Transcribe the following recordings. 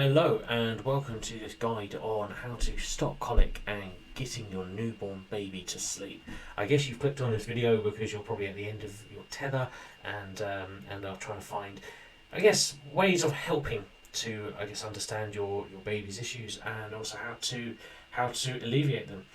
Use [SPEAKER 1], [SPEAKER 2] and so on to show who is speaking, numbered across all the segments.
[SPEAKER 1] Hello and welcome to this guide on how to stop colic and getting your newborn baby to sleep. I guess you've clicked on this video because you're probably at the end of your tether and are trying to find, ways of helping to, understand your baby's issues and also how to alleviate them.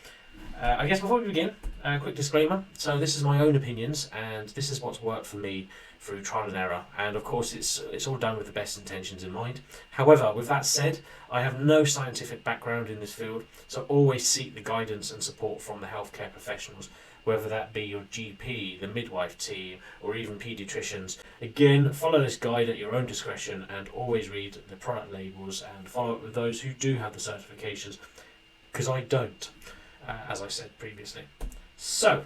[SPEAKER 1] Before we begin, a quick disclaimer. So this is my own opinions and this is what's worked for me through trial and error, and of course it's all done with the best intentions in mind. However, with that said, I have no scientific background in this field, so always seek the guidance and support from the healthcare professionals, whether that be your GP, the midwife team, or even paediatricians. Again, follow this guide at your own discretion and always read the product labels and follow up with those who do have the certifications, because I don't, as I said previously. So,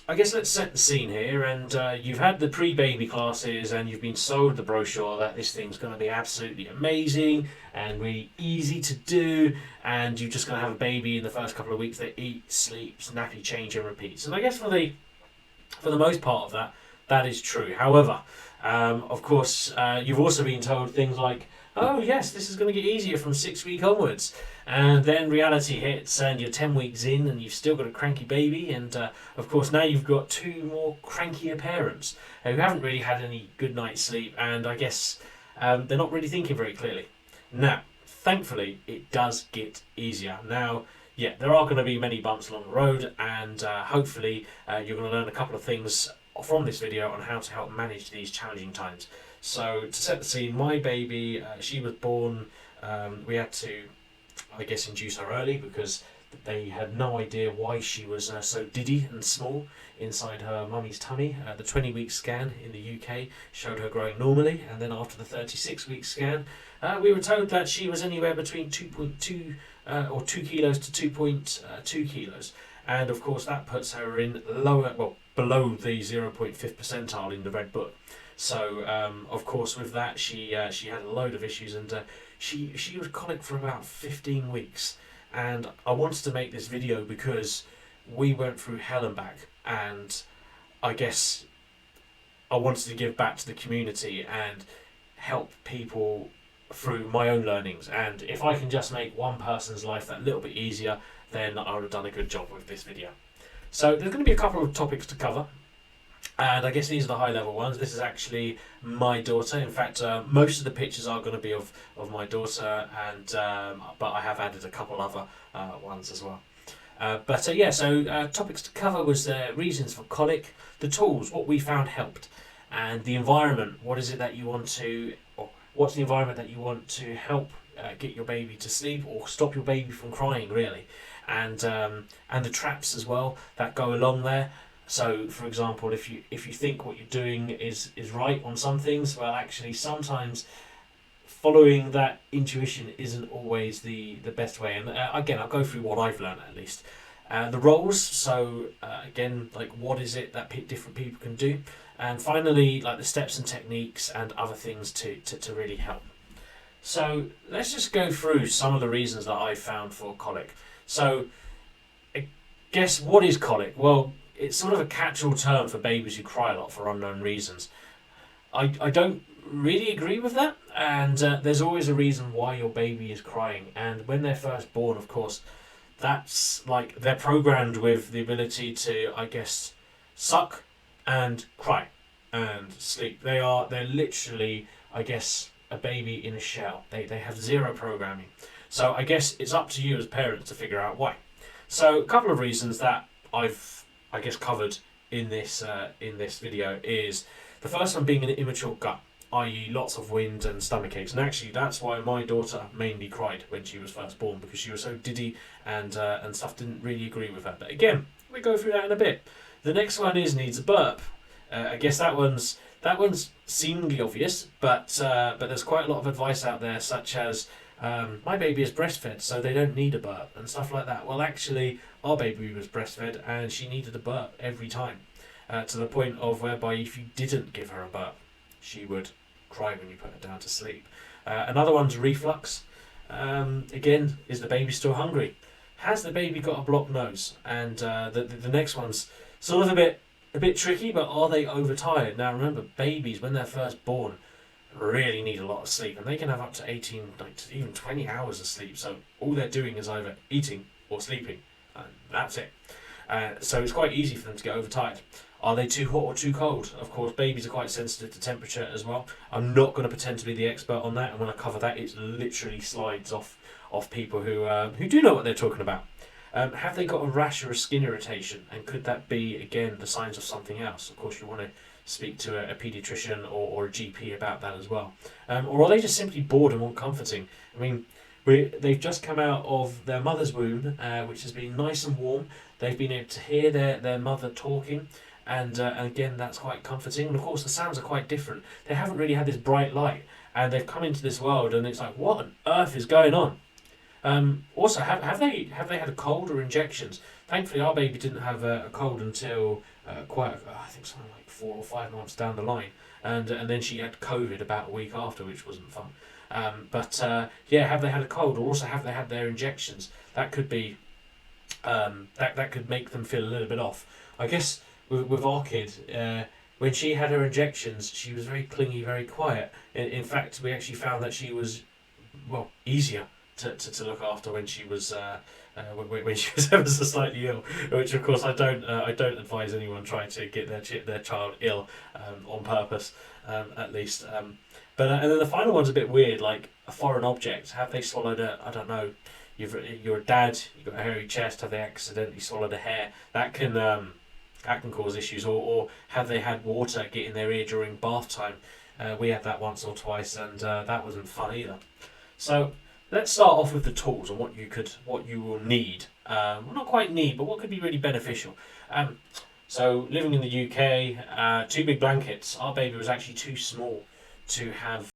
[SPEAKER 1] let's set the scene here, and you've had the pre-baby classes and you've been sold the brochure that this thing's going to be absolutely amazing and really easy to do, and you're just going to have a baby in the first couple of weeks that eats, sleeps, nappy change and repeats. And I guess for the most part of that is true. However, of course, you've also been told things like, oh yes, this is going to get easier from 6 weeks onwards. And then reality hits and you're 10 weeks in and you've still got a cranky baby. And of course now you've got two more crankier parents who haven't really had any good night's sleep. And I guess they're not really thinking very clearly. Now, thankfully, it does get easier. Now, yeah, there are going to be many bumps along the road. And hopefully you're going to learn a couple of things from this video on how to help manage these challenging times. So to set the scene, my baby, she was born, we had to, induce her early because they had no idea why she was so diddy and small inside her mummy's tummy. The 20-week scan in the UK showed her growing normally, and then after the 36-week scan, we were told that she was anywhere between 2.2 or 2 kilos to 2.2 kilos. And of course that puts her in below the 0.5th percentile in the Red Book. So, of course, with that, she had a load of issues, and she was colic for about 15 weeks. And I wanted to make this video because we went through hell and back, and I guess I wanted to give back to the community and help people through my own learnings. And if I can just make one person's life that little bit easier, then I would have done a good job with this video. So there's going to be a couple of topics to cover. And I guess these are the high level ones. This is actually my daughter. In fact, most of the pictures are going to be of my daughter, and but I have added a couple other ones as well. So topics to cover was the reasons for colic, the tools, what we found helped, and the environment. What is it that you want to, or what's the environment that you want to help get your baby to sleep or stop your baby from crying, really, and the traps as well that go along there. So, for example, if you think what you're doing is right on some things, well, actually, sometimes following that intuition isn't always the best way. And again, I'll go through what I've learned at least. The roles, so again, like what is it that different people can do? And finally, like the steps and techniques and other things to really help. So let's just go through some of the reasons that I found for colic. So I guess what is colic? Well, it's sort of a catch-all term for babies who cry a lot for unknown reasons. I don't really agree with that, and there's always a reason why your baby is crying. And when they're first born, of course, that's like they're programmed with the ability to, suck and cry and sleep. They're literally, a baby in a shell. They have zero programming. So I guess it's up to you as parents to figure out why. So a couple of reasons that I've covered in this video is the first one being an immature gut, i.e. lots of wind and stomach aches. And actually that's why my daughter mainly cried when she was first born, because she was so diddy and stuff didn't really agree with her. But again, we go through that in a bit. The next one is needs a burp. I guess that one's seemingly obvious, but there's quite a lot of advice out there, such as my baby is breastfed, so they don't need a burp and stuff like that. Well, actually, our baby was breastfed and she needed a burp every time, to the point of whereby if you didn't give her a burp, she would cry when you put her down to sleep. Another one's reflux. Again, is the baby still hungry? Has the baby got a blocked nose? And the next one's sort of a bit tricky, but are they overtired? Now remember, babies when they're first born really need a lot of sleep, and they can have up to 18, like even 20 hours of sleep. So all they're doing is either eating or sleeping, and that's it. So it's quite easy for them to get overtired. Are they too hot or too cold? Of course, babies are quite sensitive to temperature as well. I'm not going to pretend to be the expert on that, and when I cover that, it literally slides off people who do know what they're talking about. Have they got a rash or a skin irritation, and could that be, again, the signs of something else? Of course, you want to speak to a paediatrician or a GP about that as well. Or are they just simply bored and want comforting? I mean, they've just come out of their mother's womb, which has been nice and warm. They've been able to hear their mother talking, and again, that's quite comforting. And of course, the sounds are quite different. They haven't really had this bright light, and they've come into this world, and it's like, what on earth is going on? Also, have they had a cold or injections? Thankfully, our baby didn't have a cold until I think something like 4 or 5 months down the line, and then she had COVID about a week after, which wasn't fun. But have they had a cold, or also have they had their injections? That could be that could make them feel a little bit off. I guess with our kid, when she had her injections, she was very clingy, very quiet. In fact, we actually found that she was easier to look after when she was when she was ever so slightly ill, which of course I don't advise anyone trying to get their child ill on purpose, at least. But and then the final one's a bit weird, like a foreign object. Have they swallowed I don't know. You're a dad. You've got a hairy chest. Have they accidentally swallowed a hair? That can cause issues. Or have they had water get in their ear during bath time? We had that once or twice, and that wasn't fun either. So let's start off with the tools and what you will need. Well, not quite need, but what could be really beneficial. So living in the UK, 2 big blankets. Our baby was actually too small to have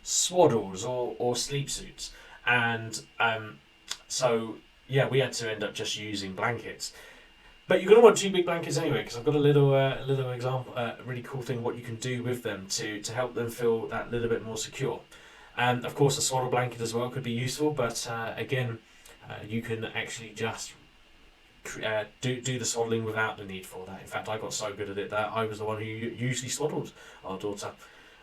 [SPEAKER 1] swaddles or sleep suits, and we had to end up just using blankets. But you're going to want 2 big blankets anyway, because I've got a little example, really cool thing what you can do with them to help them feel that little bit more secure. And of course, a swaddle blanket as well could be useful, but again, you can actually just do the swaddling without the need for that. In fact, I got so good at it that I was the one who usually swaddled our daughter.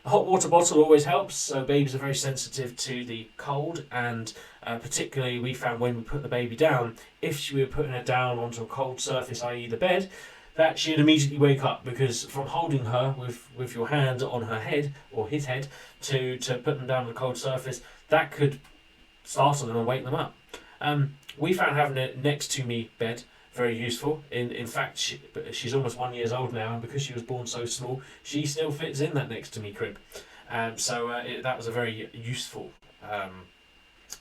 [SPEAKER 1] A hot water bottle always helps, so babies are very sensitive to the cold, and particularly we found when we put the baby down, if we were putting her down onto a cold surface, i.e. the bed, that she'd immediately wake up, because from holding her with your hand on her head, or his head, to put them down on a cold surface, that could startle them and wake them up. We found having it next to me bed very useful. In fact, she's almost 1 year old now, and because she was born so small, she still fits in that next to me crib. That was a very useful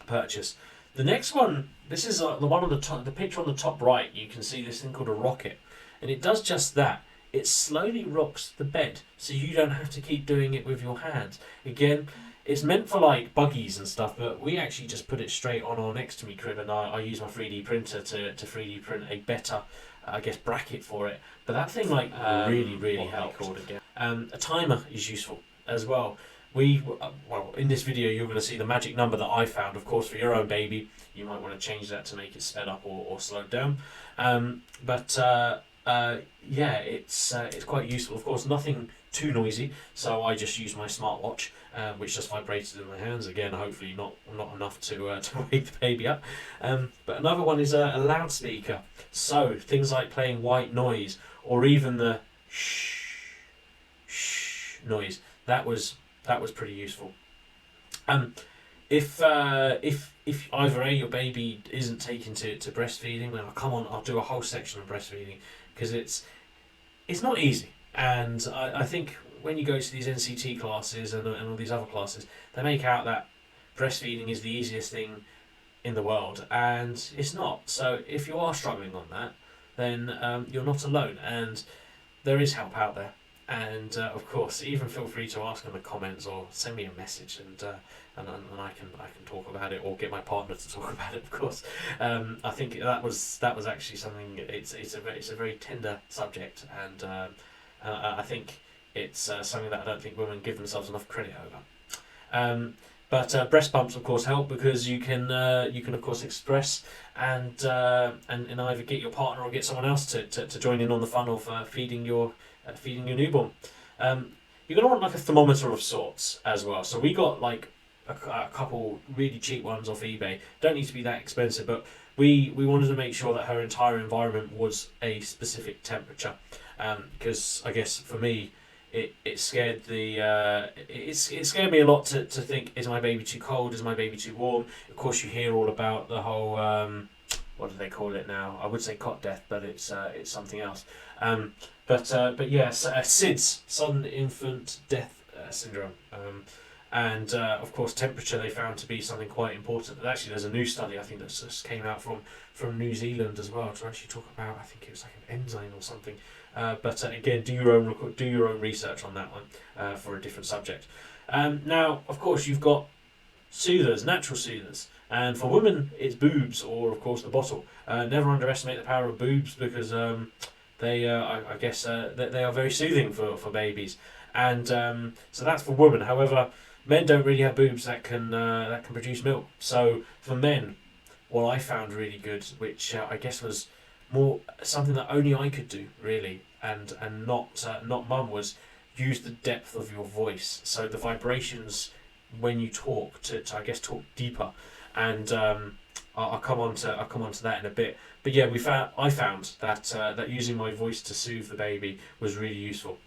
[SPEAKER 1] purchase. The next one, this is the one on the top, the picture on the top right. You can see this thing called a rocket, and it does just that. It slowly rocks the bed, so you don't have to keep doing it with your hands. Again, it's meant for like buggies and stuff, but we actually just put it straight on our next to me crib, and I use my 3D printer to 3D print a better, bracket for it. But that thing really helped. A timer is useful as well. In this video you're going to see the magic number that I found. Of course, for your own baby, you might want to change that to make it sped up or slowed down. It's quite useful. Of course, nothing too noisy, so I just use my smartwatch, which just vibrated in my hands. Again, hopefully not enough to wake the baby up. But another one is a loudspeaker. So things like playing white noise, or even the shh noise. That was pretty useful. If either your baby isn't taken to breastfeeding, then I'll do a whole section on breastfeeding, because it's not easy. And I think when you go to these NCT classes and all these other classes, they make out that breastfeeding is the easiest thing in the world, and it's not. So if you are struggling on that, then you're not alone, and there is help out there. And of course, even feel free to ask in the comments or send me a message, and I can talk about it, or get my partner to talk about it. Of course, I think that was actually something. It's a very tender subject, and I think it's something that I don't think women give themselves enough credit over. But breast pumps, of course, help, because you can of course express and either get your partner or get someone else to join in on the fun of feeding your feeding your newborn. You're going to want like a thermometer of sorts as well. So we got like a couple really cheap ones off eBay. Don't need to be that expensive, but we wanted to make sure that her entire environment was a specific temperature. Because I guess for me, it scared it scared me a lot to think, is my baby too cold, is my baby too warm? Of course you hear all about the whole what do they call it now? I would say cot death, but it's something else. But yeah, SIDS, sudden infant death syndrome, and of course temperature they found to be something quite important. And actually there's a new study I think that just came out from New Zealand as well to actually talk about, I think it was like an enzyme or something. But again, do your own research on that one for a different subject. Now, of course, you've got soothers, natural soothers, and for women, it's boobs or, of course, the bottle. Never underestimate the power of boobs because they are very soothing for babies, and so that's for women. However, men don't really have boobs that can produce milk. So for men, what I found really good, which I guess was more something that only I could do really, and not mum, was use the depth of your voice. So the vibrations when you talk to I guess talk deeper, and I'll come on to that in a bit. But yeah, I found that using my voice to soothe the baby was really useful.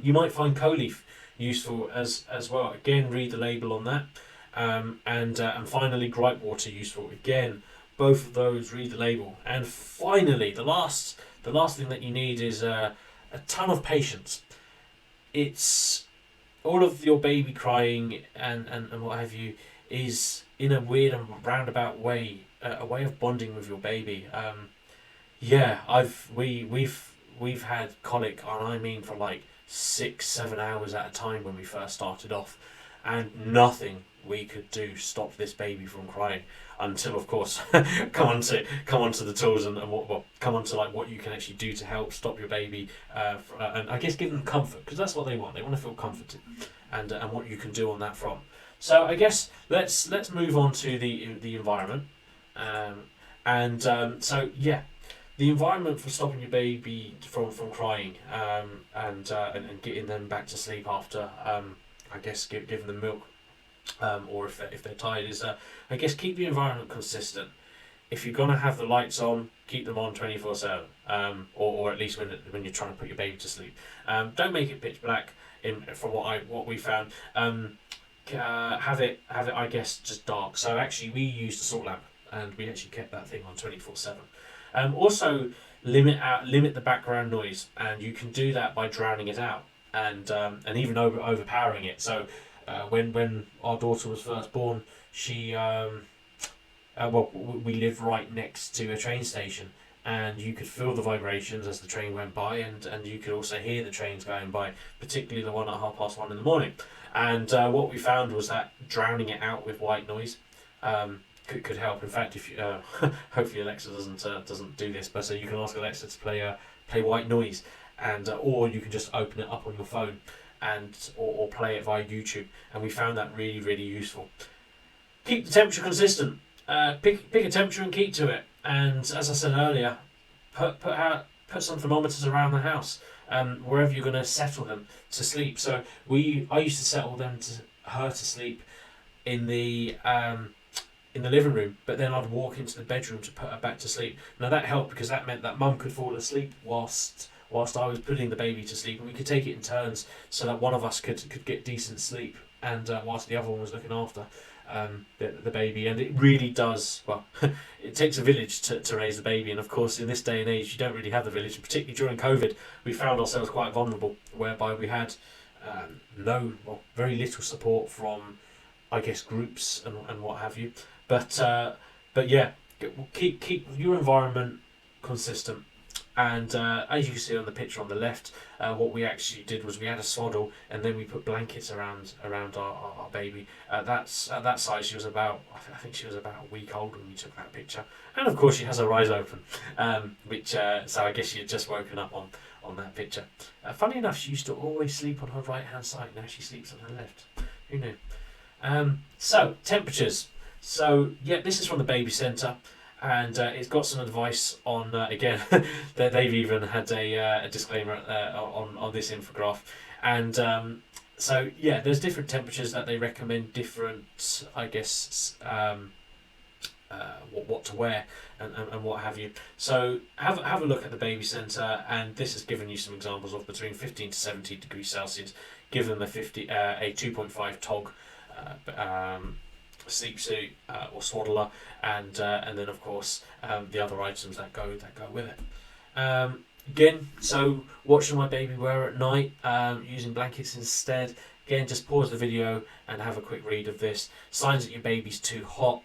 [SPEAKER 1] You might find Coleaf useful as well. Again, read the label on that. And finally, gripe water useful. Again, both of those, read the label. And finally, the last thing that you need is a ton of patience. It's all of your baby crying and what have you is in a weird and roundabout way, a way of bonding with your baby. We've had colic, and I mean for like 6-7 hours at a time when we first started off, and nothing we could do stopped this baby from crying until, of course, come on to the tools and come on to like what you can actually do to help stop your baby, and I guess give them comfort, because that's what they want. They want to feel comforted, and what you can do on that front. So I guess let's move on to the environment, so yeah, the environment for stopping your baby from crying, and getting them back to sleep after, I guess giving them milk, or if they're tired, is I guess keep the environment consistent. If you're gonna have the lights on, keep them on 24/7, or at least when you're trying to put your baby to sleep. Don't make it pitch black. From what we found, have it I guess just dark. So actually we used a salt lamp, and we actually kept that thing on 24/7. Also limit the background noise, and you can do that by drowning it out, and even overpowering it. So when our daughter was first born, she we lived right next to a train station, and you could feel the vibrations as the train went by, and you could also hear the trains going by, particularly the one at 1:30 in the morning. And what we found was that drowning it out with white noise could help. In fact, if you hopefully Alexa doesn't do this, but you can ask Alexa to play white noise, and or you can just open it up on your phone or play it via YouTube, and we found that really, really useful. Keep the temperature consistent. Pick a temperature and keep to it. And as I said earlier, put some thermometers around the house, wherever you're going to settle them to sleep. So I used to settle her to sleep in the living room, but then I'd walk into the bedroom to put her back to sleep. Now that helped, because that meant that mum could fall asleep whilst I was putting the baby to sleep, and we could take it in turns so that one of us could get decent sleep, and whilst the other one was looking after the baby. And it really does, well, it takes a village to raise a baby, and of course in this day and age you don't really have the village, and particularly during COVID we found ourselves quite vulnerable, whereby we had very little support from, I guess, groups and what have you. But yeah, keep your environment consistent. And as you can see on the picture on the left, what we actually did was we had a swaddle, and then we put blankets around our baby. At that size, she was I think she was about a week old when we took that picture. And of course she has her eyes open, so I guess she had just woken up on that picture. Funny enough, she used to always sleep on her right hand side. Now she sleeps on her left. Who knew? So temperatures. So yeah, this is from the baby centre. and it's got some advice on again. They've even had a disclaimer on this infograph, and so yeah, there's different temperatures that they recommend, different I guess what to wear and what have you. So have a look at the baby centre, and this has given you some examples of between 15 to 17 degrees Celsius. Give them a 2.5 tog sleep suit or swaddler, and then of course the other items that go with it. Again, so what should my baby wear at night? Using blankets instead. Again, just pause the video and have a quick read of this. Signs that your baby's too hot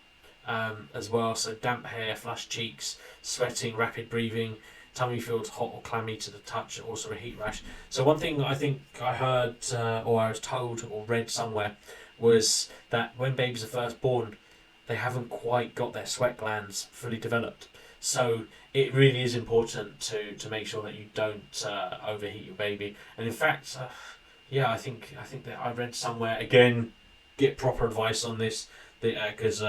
[SPEAKER 1] as well. So damp hair, flushed cheeks, sweating, rapid breathing, tummy feels hot or clammy to the touch, also a heat rash. So one thing I think I heard or I was told or read somewhere was that when babies are first born, they haven't quite got their sweat glands fully developed. So it really is important to make sure that you don't overheat your baby. And in fact, I think that I read somewhere, again, get proper advice on this, because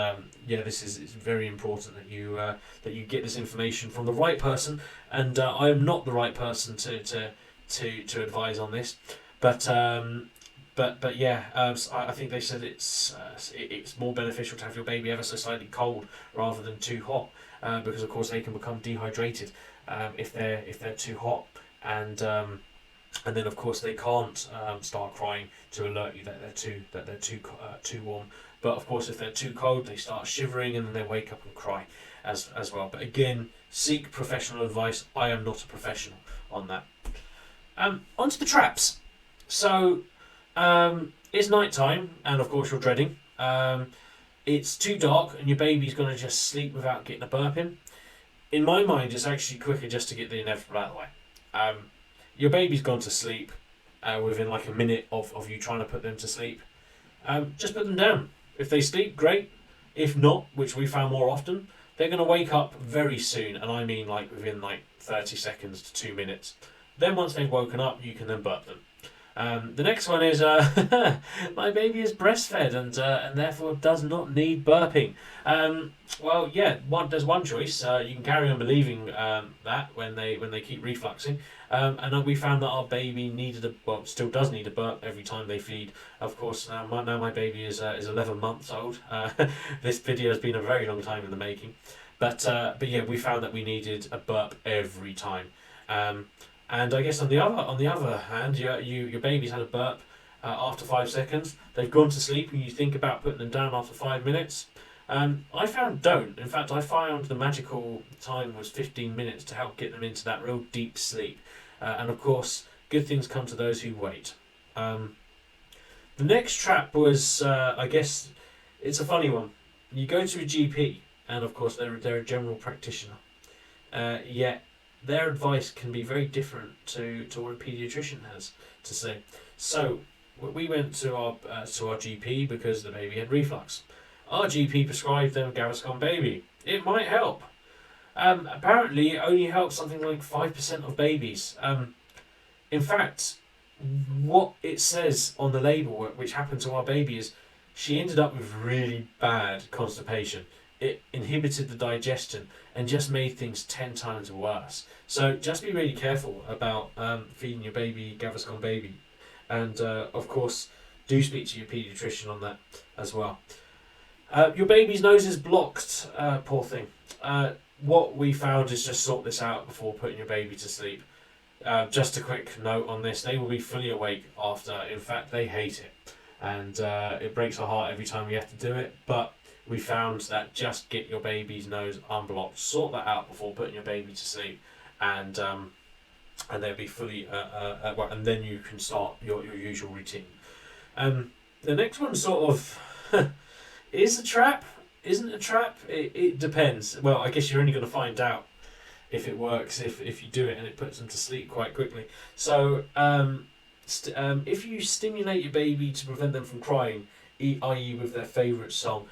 [SPEAKER 1] this is it's very important that you get this information from the right person. And I am not the right person to advise on this, but yeah, I think they said it's more beneficial to have your baby ever so slightly cold rather than too hot, because of course they can become dehydrated if they're too hot, and then of course they can't start crying to alert you that they're too warm. But of course if they're too cold, they start shivering and then they wake up and cry as well. But again, seek professional advice. I am not a professional on that. Onto the traps. So it's night time, and of course you're dreading. It's too dark and your baby's going to just sleep without getting a burp in. In my mind, it's actually quicker just to get the inevitable out of the way. Your baby's gone to sleep within like a minute of you trying to put them to sleep. Just put them down. If they sleep, great. If not, which we found more often, they're going to wake up very soon, and I mean like within like 30 seconds to 2 minutes. Then once they've woken up, you can then burp them. The next one is my baby is breastfed and therefore does not need burping. There's one choice. You can carry on believing that when they keep refluxing. And we found that our baby still does need a burp every time they feed. Of course, now my baby is 11 months old. This video has been a very long time in the making, but yeah, we found that we needed a burp every time. And I guess on the other hand, your baby's had a burp after 5 seconds. They've gone to sleep, and you think about putting them down after 5 minutes. I found don't. In fact, I found the magical time was 15 minutes to help get them into that real deep sleep. And of course, good things come to those who wait. The next trap was, I guess, it's a funny one. You go to a GP, and of course they're a general practitioner. Yet their advice can be very different to what a paediatrician has to say. So we went to our GP because the baby had reflux. Our GP prescribed them Gaviscon Baby. It might help. Apparently, it only helps something like 5% of babies. In fact, what it says on the label, which happened to our baby, is she ended up with really bad constipation. It inhibited the digestion and just made things 10 times worse. So just be really careful about feeding your baby Gaviscon Baby. And of course, do speak to your paediatrician on that as well. Your baby's nose is blocked, poor thing. What we found is just sort this out before putting your baby to sleep. Just a quick note on this, they will be fully awake after. In fact, they hate it. And it breaks our heart every time we have to do it. But we found that just get your baby's nose unblocked, sort that out before putting your baby to sleep, and they'll be fully and then you can start your usual routine. The next one sort of is a trap, isn't a trap. It depends. Well, I guess you're only going to find out if it works if you do it and it puts them to sleep quite quickly. So if you stimulate your baby to prevent them from crying, i.e. with their favourite song,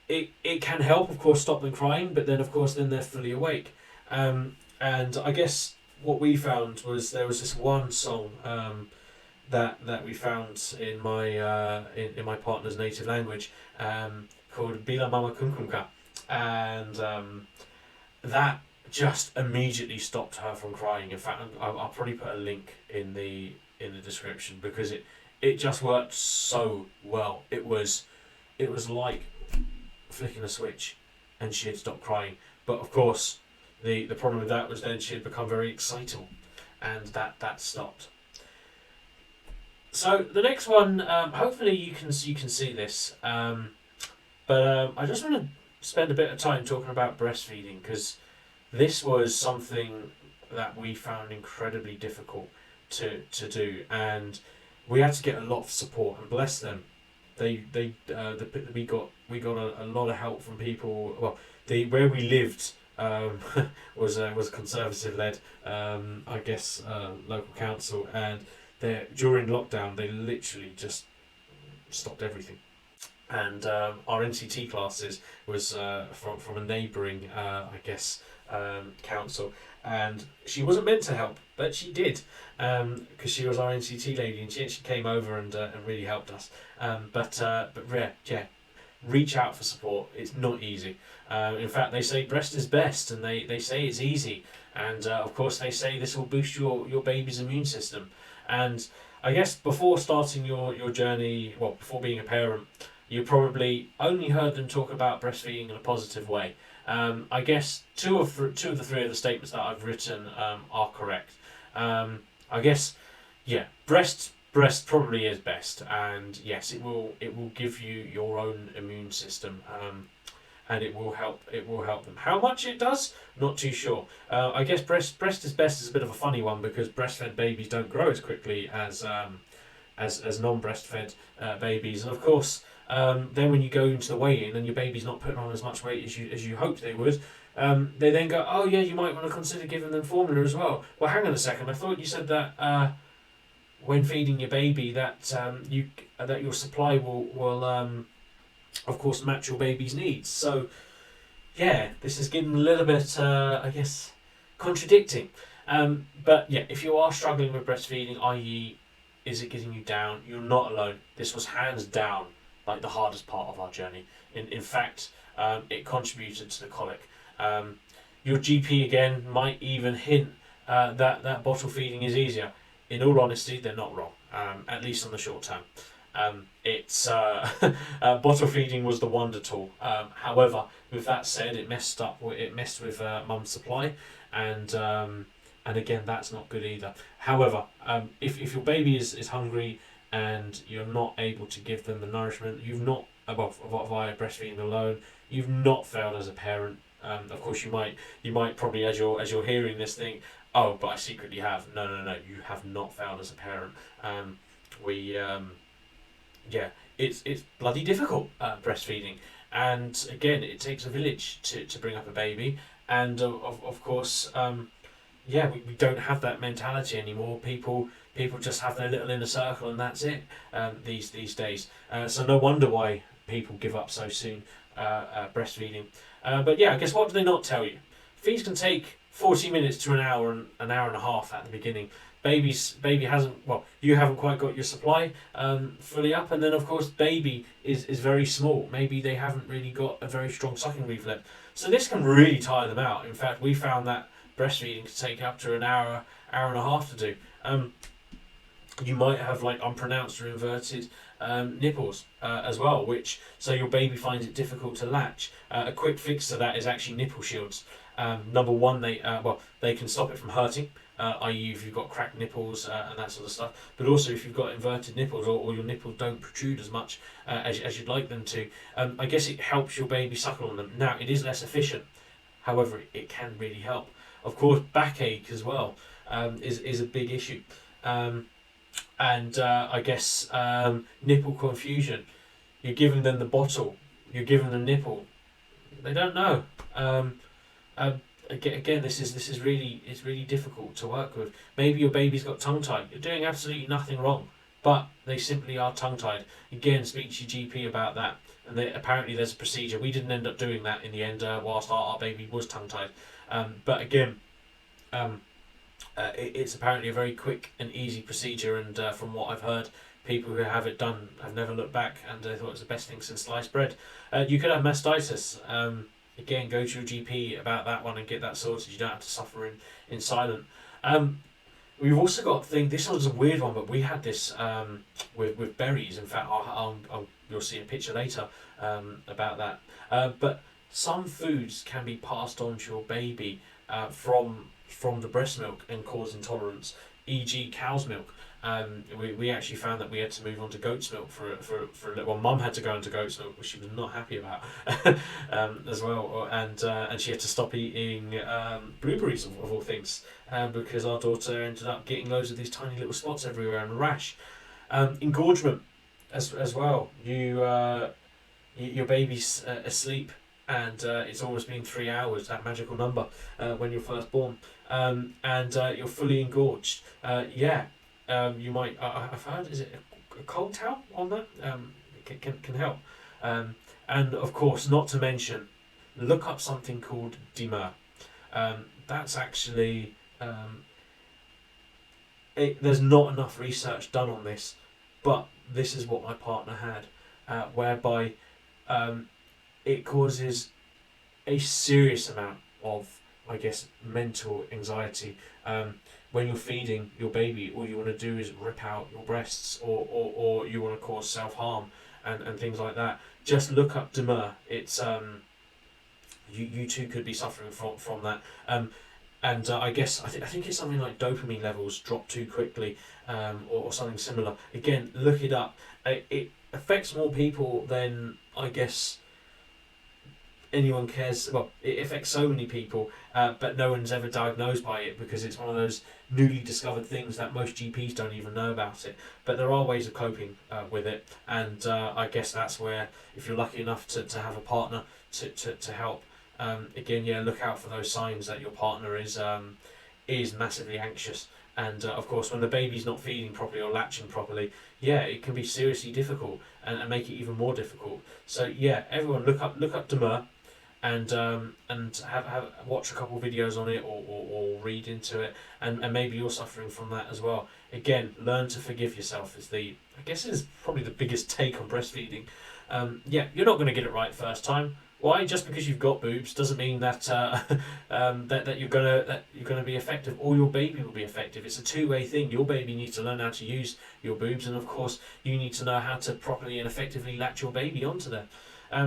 [SPEAKER 1] it can help, of course, stop them crying, but then of course then they're fully awake. And I guess what we found was there was this one song that we found in my partner's native language, called Bila Mama Kunkumka. and that just immediately stopped her from crying. In fact, I'll probably put a link in the description, because it just worked so well. It was like flicking a switch, and she had stopped crying. But of course, the problem with that was then she had become very excitable, and that stopped. So the next one, hopefully you can see this, but I just want to spend a bit of time talking about breastfeeding, because this was something that we found incredibly difficult to do, and we had to get a lot of support. And bless them, we got a lot of help from people. Well, where we lived was conservative led, I guess, local council, and during lockdown they literally just stopped everything. And our NCT classes was from a neighbouring, I guess, council, and she wasn't meant to help, but she did, because she was our NCT lady, and she actually came over and really helped us. But yeah, reach out for support. It's not easy. In fact, they say breast is best, and they say it's easy, and of course they say this will boost your baby's immune system. And I guess before starting your journey, well, before being a parent, you probably only heard them talk about breastfeeding in a positive way. I guess two of the three of the statements that I've written are correct. I guess, yeah, breast probably is best, and yes, it will give you your own immune system, and it will help them. How much it does, not too sure. I guess breast is best is a bit of a funny one, because breastfed babies don't grow as quickly as non-breastfed babies, and of course. Then when you go into the weigh-in and your baby's not putting on as much weight as you hoped they would, they then go, oh yeah, you might want to consider giving them formula as well. Well, hang on a second. I thought you said that when feeding your baby that your supply will of course match your baby's needs. So yeah, this is getting a little bit I guess contradicting. But yeah, if you are struggling with breastfeeding, i.e., is it getting you down? You're not alone. This was hands down like the hardest part of our journey. In fact, it contributed to the colic. Your GP again might even hint that bottle feeding is easier. In all honesty, they're not wrong. At least on the short term. It's bottle feeding was the wonder tool. However, with that said, it messed with mum's supply, and again, that's not good either. However, if your baby is hungry and you're not able to give them the nourishment, you've not, via breastfeeding alone, you've not failed as a parent. Of course, you might probably, as you're hearing this, think, oh, but I secretly have. No, you have not failed as a parent. It's bloody difficult, breastfeeding, and again, it takes a village to bring up a baby, and of course, we don't have that mentality anymore. People just have their little inner circle, and that's it these days. So no wonder why people give up so soon breastfeeding. But yeah, I guess what do they not tell you? Feeds can take 40 minutes to an hour and a half at the beginning. Baby hasn't, well, you haven't quite got your supply fully up, and then of course baby is very small. Maybe they haven't really got a very strong sucking reflex. So this can really tire them out. In fact, we found that breastfeeding can take up to an hour and a half to do. You might have like unpronounced or inverted nipples as well, so your baby finds it difficult to latch. A quick fix to that is actually nipple shields. Number one, they can stop it from hurting, i.e. if you've got cracked nipples and that sort of stuff, but also if you've got inverted nipples, or your nipples don't protrude as much as you'd like them to, I guess it helps your baby suckle on them. Now, it is less efficient, however it can really help. Of course, backache as well is a big issue. And I guess nipple confusion. You're giving them the bottle, you're giving them nipple. They don't know. Again, this is really difficult to work with. Maybe your baby's got tongue tied. You're doing absolutely nothing wrong, but they simply are tongue tied. Again, speak to your GP about that. And apparently there's a procedure. We didn't end up doing that in the end, whilst our baby was tongue tied. But again, it's apparently a very quick and easy procedure, and from what I've heard, people who have it done have never looked back, and they thought it was the best thing since sliced bread. You could have mastitis. again, go to your GP about that one and get that sorted. You don't have to suffer in silence. Um, we've also got the thing. This one's a weird one, but we had this with berries. In fact, you'll see a picture later about that. But some foods can be passed on to your baby from the breast milk and cause intolerance, e.g., cow's milk. We actually found that we had to move on to goat's milk for a little. Well, Mum had to go into goat's milk, which she was not happy about as well, and she had to stop eating blueberries of all things because our daughter ended up getting loads of these tiny little spots everywhere and a rash. Engorgement as well. Your baby's asleep and it's almost been 3 hours, that magical number when you're first born, and you're fully engorged. You might. I've heard. Is it a cold towel on that? Can help. And of course, not to mention, look up something called demur. That's actually. There's not enough research done on this, but this is what my partner had, whereby it causes a serious amount of, I guess, mental anxiety. When you're feeding your baby, all you want to do is rip out your breasts, or you want to cause self-harm and things like that. Just look up demur. It's you too could be suffering from that. I guess I think it's something like dopamine levels drop too quickly, or something similar. Again, look it up. It affects more people than, I guess, anyone cares. Well, it affects so many people, but no one's ever diagnosed by it because it's one of those newly discovered things that most GPs don't even know about it. But there are ways of coping with it, and I guess that's where, if you're lucky enough to have a partner to help, again, look out for those signs that your partner is massively anxious. And of course, when the baby's not feeding properly or latching properly, it can be seriously difficult and make it even more difficult. So everyone look up demur, and have watch a couple of videos on it, or read into it, and maybe you're suffering from that as well. Again, learn to forgive yourself is probably the biggest take on breastfeeding. You're not going to get it right first time. Why? Just because you've got boobs doesn't mean that that you're gonna be effective, or your baby will be effective. It's a two-way thing. Your baby needs to learn how to use your boobs, and of course, you need to know how to properly and effectively latch your baby onto them.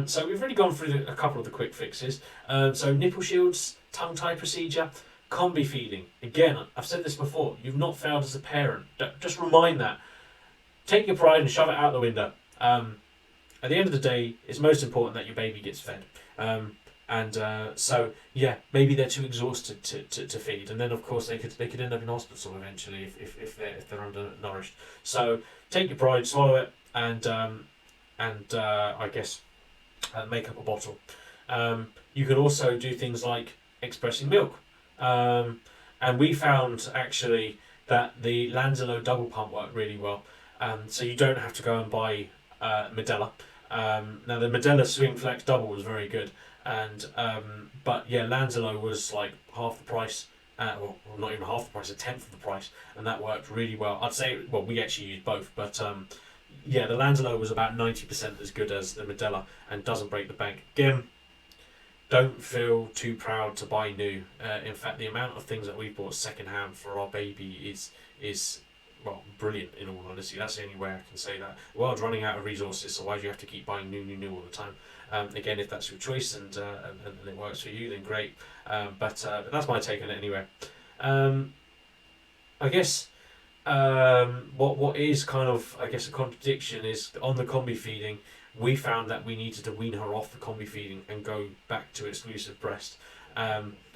[SPEAKER 1] So we've already gone through a couple of the quick fixes. So nipple shields, tongue tie procedure, combi feeding. Again, I've said this before. You've not failed as a parent. Just remind that. Take your pride and shove it out the window. At the end of the day, it's most important that your baby gets fed. Maybe they're too exhausted to feed, and then of course they could end up in hospital eventually if they're undernourished. So take your pride, swallow it, and I guess make up a bottle. You can also do things like expressing milk, and we found actually that the Lanzalo double pump worked really well. So you don't have to go and buy Medela. Now the Medela Swing Flex Double was very good, and Lanzalo was like half the price, well not even half the price, a tenth of the price, and that worked really well. I'd say, well, we actually used both, but the Lanzalo was about 90% as good as the Medela and doesn't break the bank. Again, don't feel too proud to buy new. In fact, the amount of things that we've bought secondhand for our baby is brilliant, in all honesty. That's the only way I can say that. The world's running out of resources, so why do you have to keep buying new all the time? Again, if that's your choice and it works for you, then great. But that's my take on it anyway. I guess what is kind of, I guess, a contradiction is on the combi feeding. We found that we needed to wean her off the combi feeding and go back to exclusive breast,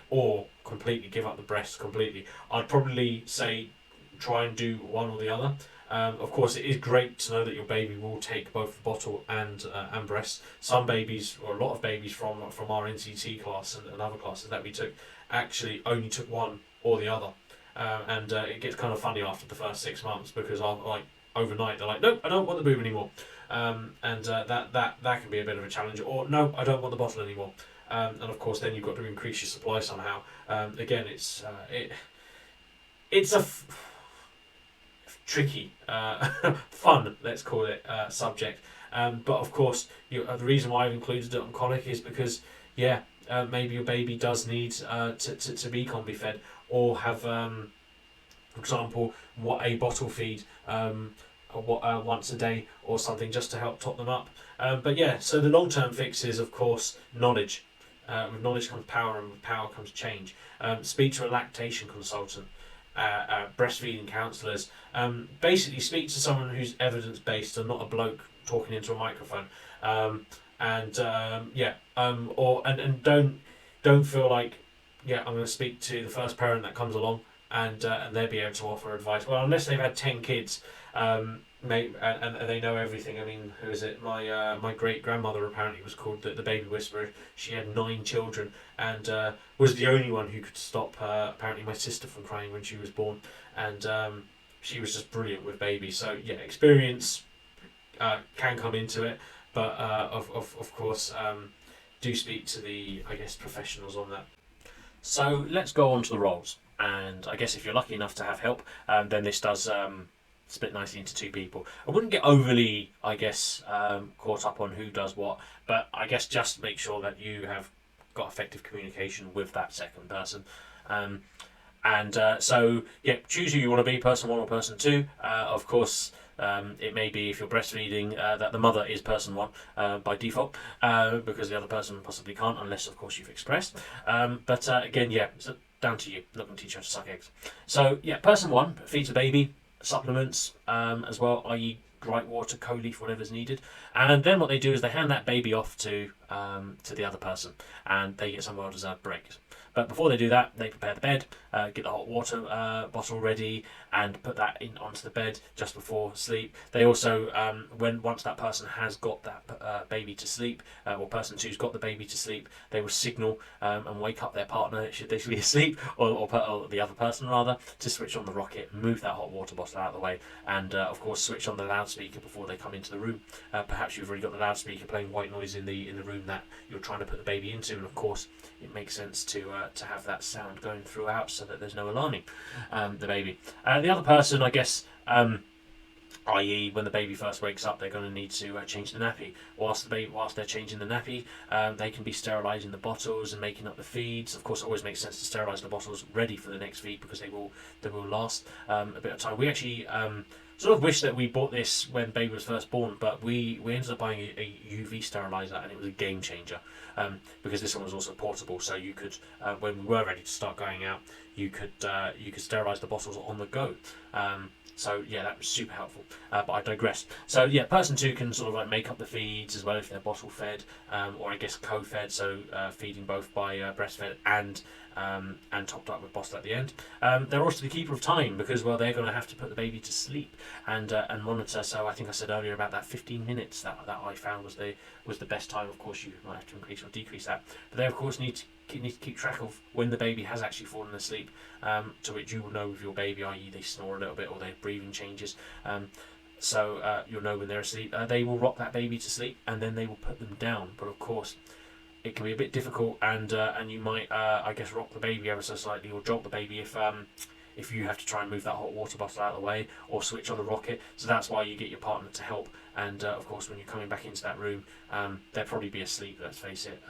[SPEAKER 1] or completely give up the breast completely. I'd probably say try and do one or the other. Of course, it is great to know that your baby will take both the bottle and breast. Some babies, or a lot of babies from our NCT class and other classes that we took, actually only took one or the other. It gets kind of funny after the first 6 months because overnight they're like, nope, I don't want the boob anymore. That can be a bit of a challenge. Or no, I don't want the bottle anymore. And of course, then you've got to increase your supply somehow. Again, it's a tricky, fun, let's call it, subject. But of course, the reason why I've included it on colic is because, maybe your baby does need to be combi fed, or have, for example, what a bottle feed once a day or something, just to help top them up. But yeah, so the long-term fix is, of course, knowledge. With knowledge comes power, and with power comes change. Speak to a lactation consultant, breastfeeding counsellors. Basically, speak to someone who's evidence-based and not a bloke talking into a microphone. And don't feel like, yeah, I'm going to speak to the first parent that comes along, and they'll be able to offer advice. Well, unless they've had 10 kids, and they know everything. I mean, who is it? My great grandmother apparently was called the baby whisperer. She had 9 children, and was the only one who could stop apparently my sister from crying when she was born, and she was just brilliant with babies. So yeah, experience can come into it, but of course, do speak to the, I guess, professionals on that. So let's go on to the roles. And I guess if you're lucky enough to have help, then this does split nicely into 2 people. I wouldn't get overly, I guess, caught up on who does what, but I guess just make sure that you have got effective communication with that second person. So, yeah, choose who you want to be, person 1 or person 2. Of course, it may be, if you're breastfeeding, that the mother is person 1 by default, because the other person possibly can't, unless, of course, you've expressed. Again, yeah, it's down to you. I'm not going to teach you how to suck eggs. So, yeah, person 1 feeds the baby, supplements as well, i.e. bright water, co-leaf, whatever's needed. And then what they do is they hand that baby off to the other person, and they get some well-deserved breaks. But before they do that, they prepare the bed, get the hot water bottle ready, and put that onto the bed just before sleep. They also, once that person has got that baby to sleep, or person 2's got the baby to sleep, they will signal and wake up their partner should they be asleep, or the other person rather, to switch on the rocket, move that hot water bottle out of the way, and of course switch on the loudspeaker before they come into the room. Perhaps you've already got the loudspeaker playing white noise in the room that you're trying to put the baby into, and of course it makes sense to have that sound going throughout so that there's no alarming the baby. The other person, I guess, i.e. when the baby first wakes up, they're going to need to change the nappy. Whilst they're changing the nappy, they can be sterilising the bottles and making up the feeds. Of course, it always makes sense to sterilise the bottles ready for the next feed, because they will last a bit of time. We actually sort of wish that we bought this when baby was first born, but we ended up buying a UV steriliser, and it was a game changer, because this one was also portable, so you could, when we were ready to start going out, you could sterilise the bottles on the go. So yeah, that was super helpful. But I digress. So yeah, person 2 can sort of like make up the feeds as well if they're bottle fed, or I guess co-fed, so feeding both by breastfed and topped up with bottle at the end. They're also the keeper of time, because well, they're going to have to put the baby to sleep and monitor. So I think I said earlier about that 15 minutes that I found was the best time. Of course, you might have to increase or decrease that, but they of course need to keep track of when the baby has actually fallen asleep, to which you will know with your baby, i.e. they snore a little bit or their breathing changes. So you'll know when they're asleep. They will rock that baby to sleep, and then they will put them down. But of course, it can be a bit difficult, and you might, I guess, rock the baby ever so slightly, or jolt the baby if you have to try and move that hot water bottle out of the way, or switch on the rocket. So that's why you get your partner to help. And of course, when you're coming back into that room, they'll probably be asleep, let's face it.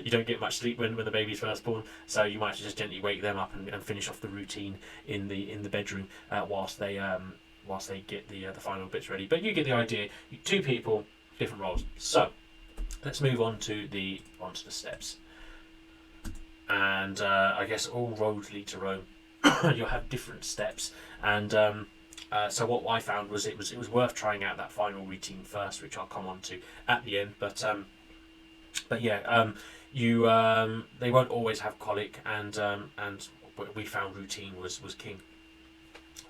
[SPEAKER 1] You don't get much sleep when the baby's first born, so you might have to just gently wake them up and finish off the routine in the bedroom whilst they get the final bits ready. But you get the idea. 2 people, different roles. So let's move on to the steps. And I guess all roads lead to Rome. You'll have different steps, and so what I found was it was worth trying out that final routine first, which I'll come on to at the end. But yeah, they won't always have colic, and we found routine was king.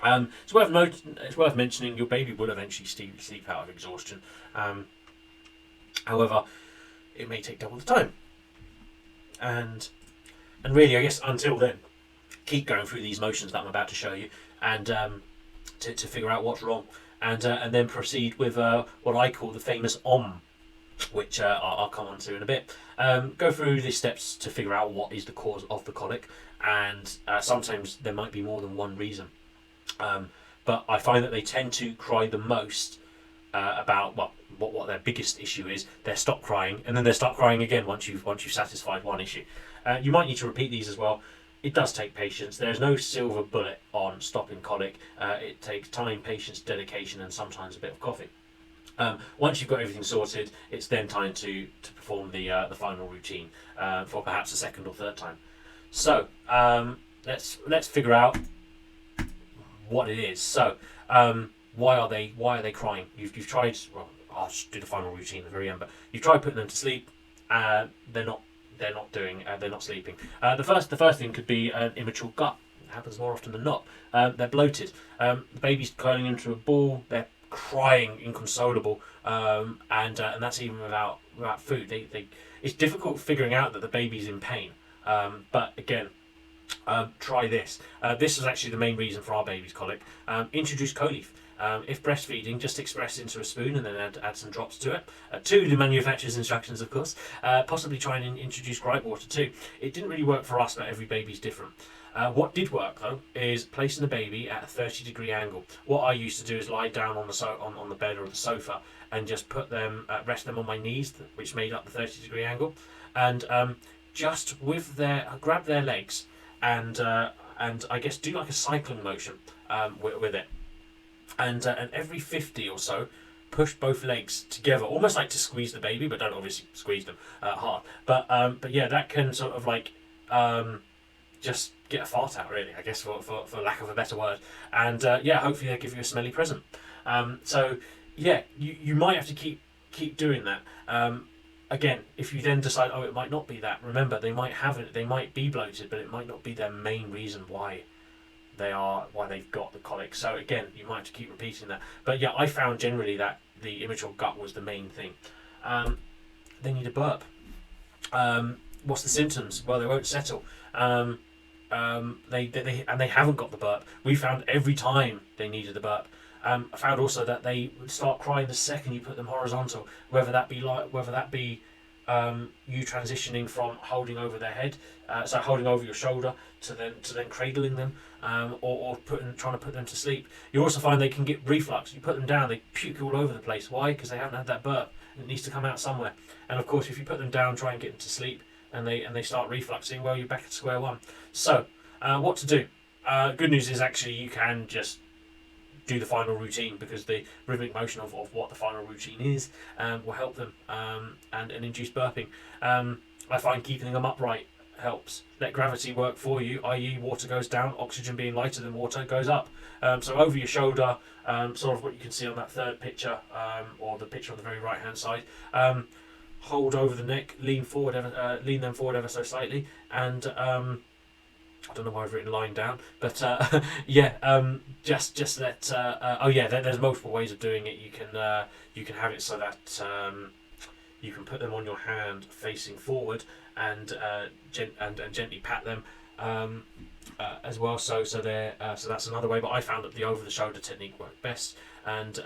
[SPEAKER 1] It's worth mentioning your baby will eventually sleep out of exhaustion. However, it may take double the time, and really, I guess until then, keep going through these motions that I'm about to show you, and to figure out what's wrong, and then proceed with what I call the famous which I'll come on to in a bit. Go through these steps to figure out what is the cause of the colic, and sometimes there might be more than one reason. But I find that they tend to cry the most about what their biggest issue is. They stop crying, and then they start crying again once you've satisfied one issue. You might need to repeat these as well. It does take patience. There's no silver bullet on stopping colic. It takes time, patience, dedication, and sometimes a bit of coffee. Once you've got everything sorted, it's then time to perform the final routine for perhaps a second or third time. So let's figure out what it is. So why are they crying? You've tried. Well, I'll just do the final routine at the very end. But you've tried putting them to sleep. They're not sleeping. The first thing could be an immature gut. It happens more often than not. They're bloated. The baby's curling into a ball. They're crying, inconsolable, and that's even without food. It's difficult figuring out that the baby's in pain. But again, try this. This is actually the main reason for our baby's colic. Introduce co-leaf. If breastfeeding, just express into a spoon and then add some drops to it. To the manufacturer's instructions, of course. Possibly try and introduce gripe water too. It didn't really work for us, but every baby's different. What did work though is placing the baby at a 30-degree angle. What I used to do is lie down on the bed or the sofa and just rest them on my knees, which made up the 30-degree angle, and just grab their legs and I guess do like a cycling motion with it. And every 50 or so, push both legs together, almost like to squeeze the baby, but don't obviously squeeze them hard. But yeah, that can sort of like just get a fart out, really, I guess, for lack of a better word. And yeah, hopefully they'll give you a smelly present. So yeah, you might have to keep doing that. Again, if you then decide, oh, it might not be that. Remember, they might be bloated, but it might not be their main reason why they've got the colic. So again, you might have to keep repeating that. But yeah, I found generally that the immature gut was the main thing. They need a burp. What's the symptoms? Well, they won't settle. They haven't got the burp. We found every time they needed the burp. I found also that they would start crying the second you put them horizontal, whether that be you transitioning from holding over their head, so holding over your shoulder, to then cradling them, or trying to put them to sleep. You also find they can get reflux. You put them down, they puke all over the place. Why? Because they haven't had that burp. It needs to come out somewhere. And of course, if you put them down, try and get them to sleep, and they start refluxing, well, you're back at square one. So, what to do? Good news is actually you can just do the final routine, because the rhythmic motion of what the final routine is will help them and induce burping. I find keeping them upright helps. Let gravity work for you, i.e. water goes down, oxygen being lighter than water goes up. So over your shoulder, sort of what you can see on that third picture, or the picture on the very right hand side. Hold over the neck, lean them forward ever so slightly, and I don't know why I've written lying down, but yeah, just let. Oh yeah, there's multiple ways of doing it. You can have it so that you can put them on your hand facing forward and gently pat them as well. So that's another way. But I found that the over the shoulder technique worked best. And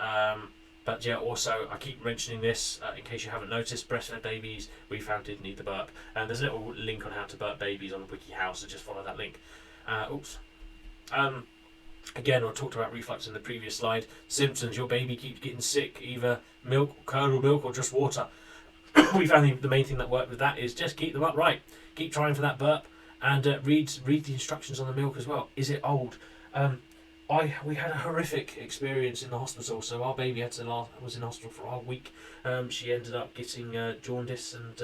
[SPEAKER 1] but yeah, also I keep mentioning this in case you haven't noticed. Breastfed babies we found did need the burp, and there's a little link on how to burp babies on the WikiHow, so just follow that link. Again, I talked about reflux in the previous slide. Symptoms: your baby keeps getting sick, either milk, curdled milk, or just water. We found the main thing that worked with that is just keep them upright, keep trying for that burp, and read the instructions on the milk as well. Is it old? We had a horrific experience in the hospital. So our baby was in hospital for a week. She ended up getting jaundice and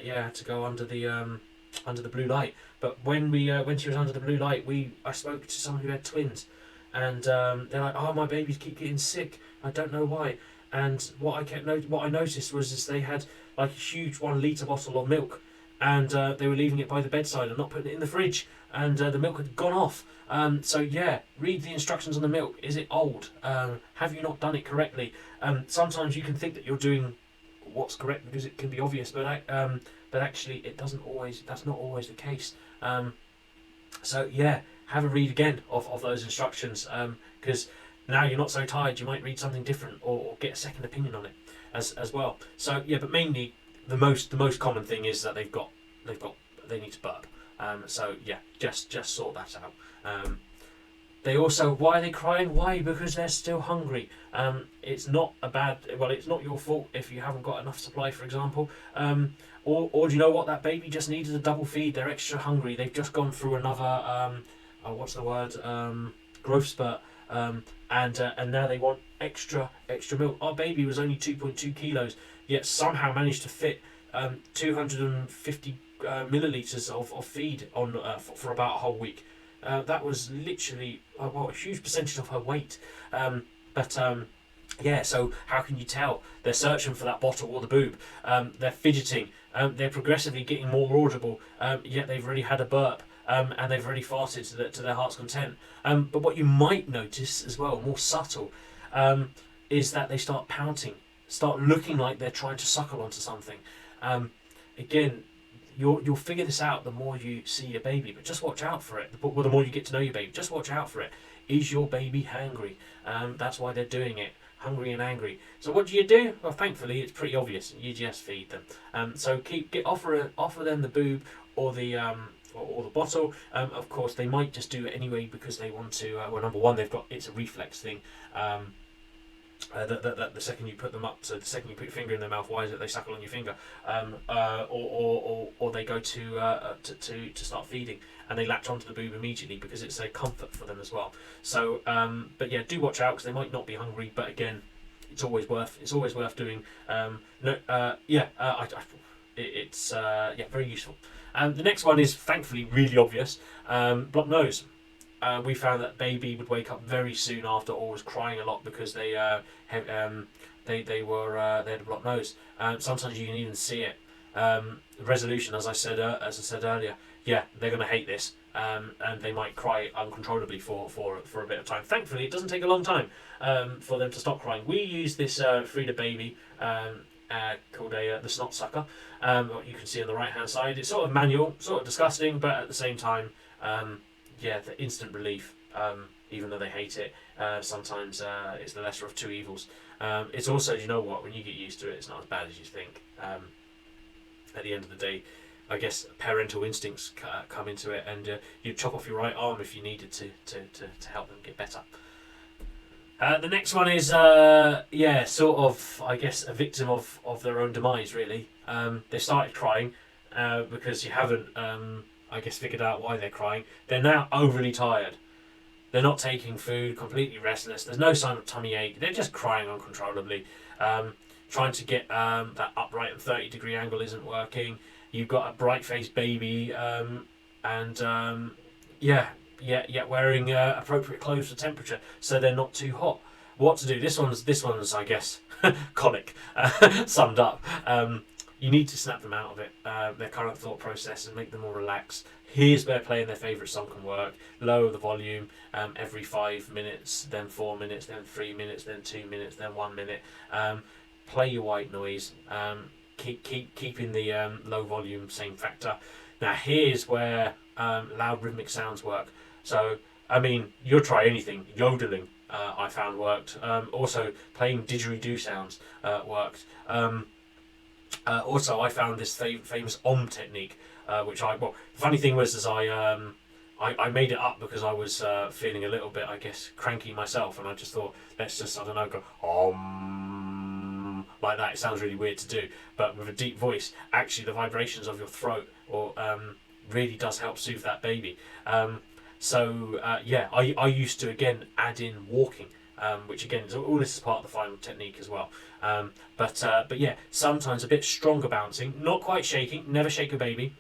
[SPEAKER 1] yeah, had to go under the blue light. But when she was under the blue light, I spoke to someone who had twins, and they're like, "Oh, my babies keep getting sick. I don't know why." And what I noticed was they had like a huge 1 litre bottle of milk, and they were leaving it by the bedside and not putting it in the fridge, and the milk had gone off. So yeah, read the instructions on the milk. Is it old? Have you not done it correctly? Sometimes you can think that you're doing what's correct because it can be obvious, but actually it doesn't always. That's not always the case. So yeah, have a read again of those instructions, because now you're not so tired. You might read something different or get a second opinion on it as well. So yeah, but mainly the most common thing is that they need to burp. So yeah, just sort that out. They also, why are they crying? Why? Because they're still hungry. It's not a bad, well, it's not your fault if you haven't got enough supply, for example. Or do you know what? That baby just needed a double feed. They're extra hungry. They've just gone through another, what's the word? Growth spurt. And now they want extra milk. Our baby was only 2.2 kilos, yet somehow managed to fit 250 millilitres of feed on for about a whole week. That was literally a huge percentage of her weight. Yeah, so how can you tell? They're searching for that bottle or the boob. They're fidgeting. They're progressively getting more audible. Yet they've already had a burp. And they've already farted to their heart's content. But what you might notice as well, more subtle, is that they start pouting, start looking like they're trying to suckle onto something. Again, you'll figure this out the more you see your baby, but just watch out for it. The more you get to know your baby, just watch out for it. Is your baby hangry? That's why they're doing it, hungry and angry. So what do? Well, thankfully, it's pretty obvious. You just feed them. So offer them the boob or the bottle. Of course, they might just do it anyway because they want to. Well, number one, it's a reflex thing. That the second you put them up, so the second you put your finger in their mouth, why is it they suckle on your finger? Or they go to start feeding and they latch onto the boob immediately because it's a comfort for them as well. So, but yeah, do watch out because they might not be hungry. But again, it's always worth doing. It's very useful. The next one is thankfully really obvious. Blocked nose. We found that baby would wake up very soon after, or was crying a lot because they had a blocked nose. Sometimes you can even see it. Resolution, as I said earlier, yeah, they're going to hate this, and they might cry uncontrollably for a bit of time. Thankfully, it doesn't take a long time for them to stop crying. We use this Frida baby called the snot sucker. What you can see on the right hand side. It's sort of manual, sort of disgusting, but at the same time, the instant relief. Even though they hate it, sometimes it's the lesser of two evils. It's also, you know what, when you get used to it, it's not as bad as you think. At the end of the day, I guess parental instincts come into it, and you chop off your right arm if you needed to help them get better. The next one is, sort of, I guess, a victim of their own demise, really. They started crying because you haven't, figured out why they're crying. They're now overly tired. They're not taking food, completely restless. There's no sign of tummy ache. They're just crying uncontrollably. Trying to get that upright and 30-degree angle isn't working. You've got a bright-faced baby, wearing appropriate clothes for temperature, so they're not too hot. What to do? This one's I guess, colic, summed up. You need to snap them out of it, their current thought process, and make them more relaxed. Here's where playing their favourite song can work. Lower the volume every 5 minutes, then 4 minutes, then 3 minutes, then 2 minutes, then 1 minute. Play your white noise. Keeping the low volume same factor. Now here's where loud rhythmic sounds work. So, I mean, you'll try anything. Yodeling, I found worked. Also, playing didgeridoo sounds worked. Also, I found this famous Om technique, the funny thing was I made it up because I was feeling a little bit, I guess, cranky myself, and I just thought, let's just, go Om, like that. It sounds really weird to do, but with a deep voice, actually the vibrations of your throat really does help soothe that baby. I used to, again, add in walking, which again, all this is part of the final technique as well. But sometimes a bit stronger bouncing, not quite shaking. Never shake a baby.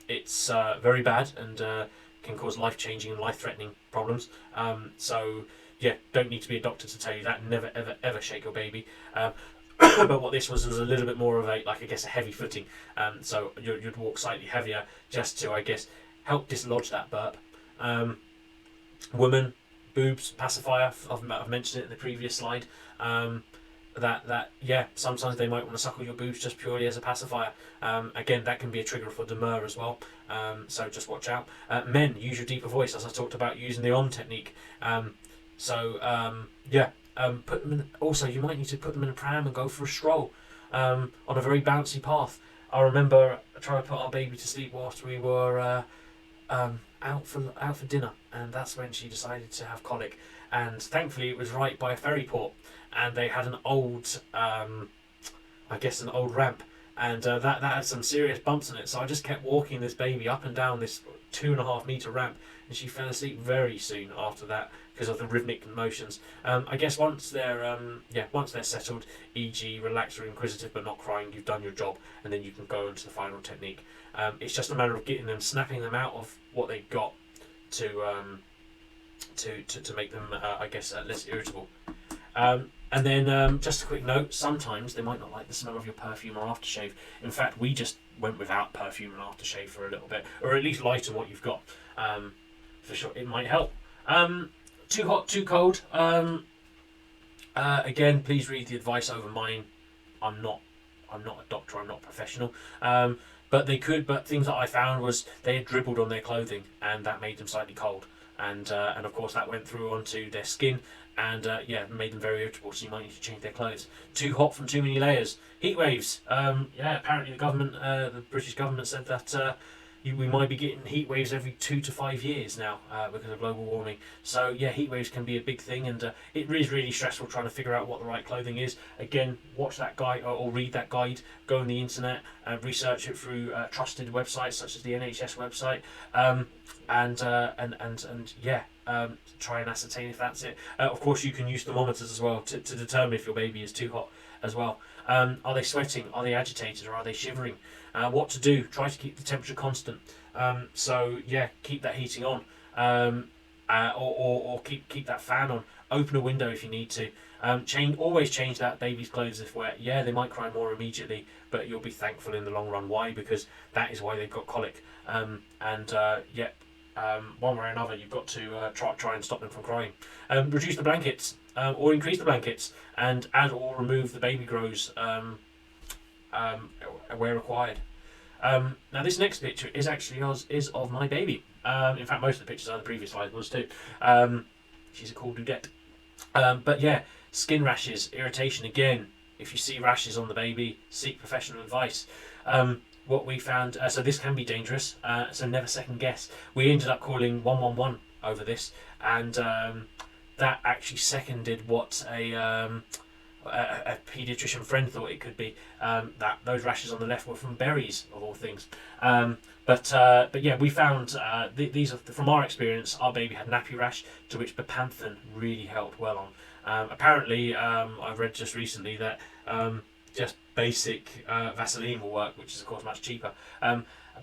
[SPEAKER 1] It's very bad and can cause life-changing and life-threatening problems. Don't need to be a doctor to tell you that. Never, ever, ever shake your baby. But what this was a little bit more of a heavy footing. So you'd walk slightly heavier just to, I guess, help dislodge that burp. Woman, boobs, pacifier. I've mentioned it in the previous slide. Sometimes they might want to suckle your boobs just purely as a pacifier. Again, that can be a trigger for demur as well. So just watch out. Men, use your deeper voice, as I talked about using the Om technique. Put them in. Also, you might need to put them in a pram and go for a stroll on a very bouncy path. I remember trying to put our baby to sleep whilst we were out for dinner, and that's when she decided to have colic. And thankfully, it was right by a ferry port, and they had an old, I guess, an old ramp, and that had some serious bumps in it. So I just kept walking this baby up and down this 2.5 meter ramp, and she fell asleep very soon after that because of the rhythmic motions. I guess once they're settled, e.g., relaxed or inquisitive but not crying, you've done your job, and then you can go into the final technique. It's just a matter of getting them, snapping them out of what they've got to make them, less irritable. And then just a quick note, sometimes they might not like the smell of your perfume or aftershave. In fact, we just went without perfume and aftershave for a little bit, or at least lighten what you've got. For sure, it might help. Too hot, too cold. Again, please read the advice over mine. I'm not a doctor, I'm not a professional. But things that I found was they had dribbled on their clothing, and that made them slightly cold. And of course that went through onto their skin, and made them very irritable, so you might need to change their clothes. Too hot from too many layers. Heat waves. Apparently the British government said that we might be getting heat waves every 2 to 5 years now because of global warming. So heat waves can be a big thing, and it is really stressful trying to figure out what the right clothing is. Again, watch that guide or read that guide. Go on the internet and research it through trusted websites such as the NHS website, try and ascertain if that's it. Of course, you can use thermometers as well to determine if your baby is too hot as well. Are they sweating? Are they agitated? Or are they shivering? What to do? Try to keep the temperature constant. Keep that heating on, or keep that fan on. Open a window if you need to. Always change that baby's clothes if wet. They might cry more immediately, but you'll be thankful in the long run. Why? Because that is why they've got colic. One way or another, you've got to try and stop them from crying. Reduce the blankets or increase the blankets, and add or remove the baby grows where required. Now this next picture is actually of my baby. In fact, most of the pictures are the previous slide was too. She's a cool dudette. Skin rashes, irritation. Again, if you see rashes on the baby, seek professional advice. What we found, so this can be dangerous, so never second guess. We ended up calling 111 over this, and that actually seconded what a paediatrician friend thought it could be. That those rashes on the left were from berries, of all things. We found these are from our experience. Our baby had nappy rash, to which bepanthen really helped well on. Apparently, I've read just recently that just basic Vaseline will work, which is of course much cheaper.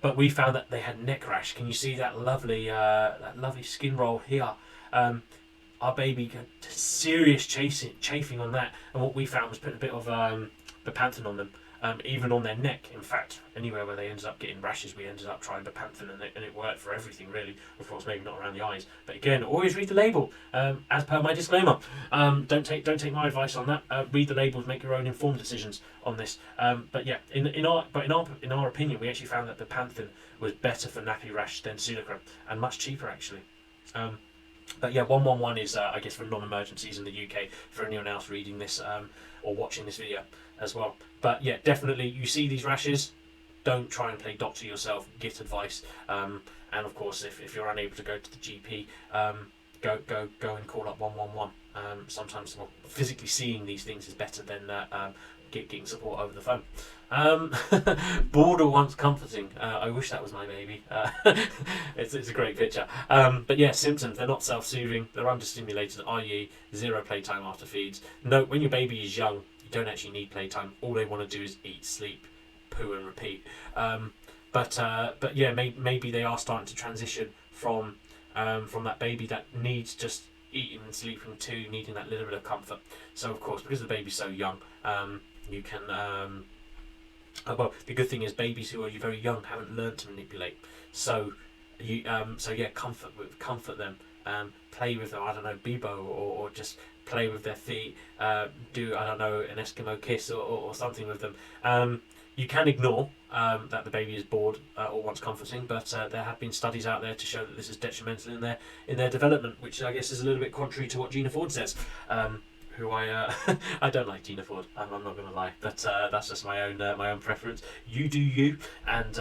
[SPEAKER 1] But we found that they had neck rash. Can you see that lovely skin roll here? Our baby got serious chafing on that, and what we found was putting a bit of bepanthen on them, even on their neck. In fact, anywhere where they ended up getting rashes, we ended up trying bepanthen, and it worked for everything really. Of course, maybe not around the eyes, but again, always read the label. As per my disclaimer, don't take my advice on that. Read the labels, make your own informed decisions on this. In our opinion, we actually found that bepanthen was better for nappy rash than Sudocrem, and much cheaper actually. 111 is, I guess, for non-emergencies in the UK, for anyone else reading this or watching this video as well. But definitely, you see these rashes, don't try and play doctor yourself, get advice. And of course, if you're unable to go to the GP, go and call up 111. Sometimes physically seeing these things is better than getting support over the phone. Bored or once comforting. I wish that was my baby. It's a great picture. Symptoms, they're not self-soothing, they're understimulated, i.e. zero playtime after feeds. Note, when your baby is young, you don't actually need playtime. All they want to do is eat, sleep, poo and repeat. Maybe they are starting to transition from that baby that needs just eating and sleeping to needing that little bit of comfort. So of course, because the baby's so young, you can the good thing is babies who are very young haven't learned to manipulate. So you comfort them, play with them, I don't know, Bebo, or just play with their feet, do, I don't know, an Eskimo kiss or something with them. You can ignore that the baby is bored or wants comforting, but there have been studies out there to show that this is detrimental in their development, which I guess is a little bit contrary to what Gina Ford says. Who I don't like Gina Ford. I'm not going to lie, but that's just my own preference. You do you, and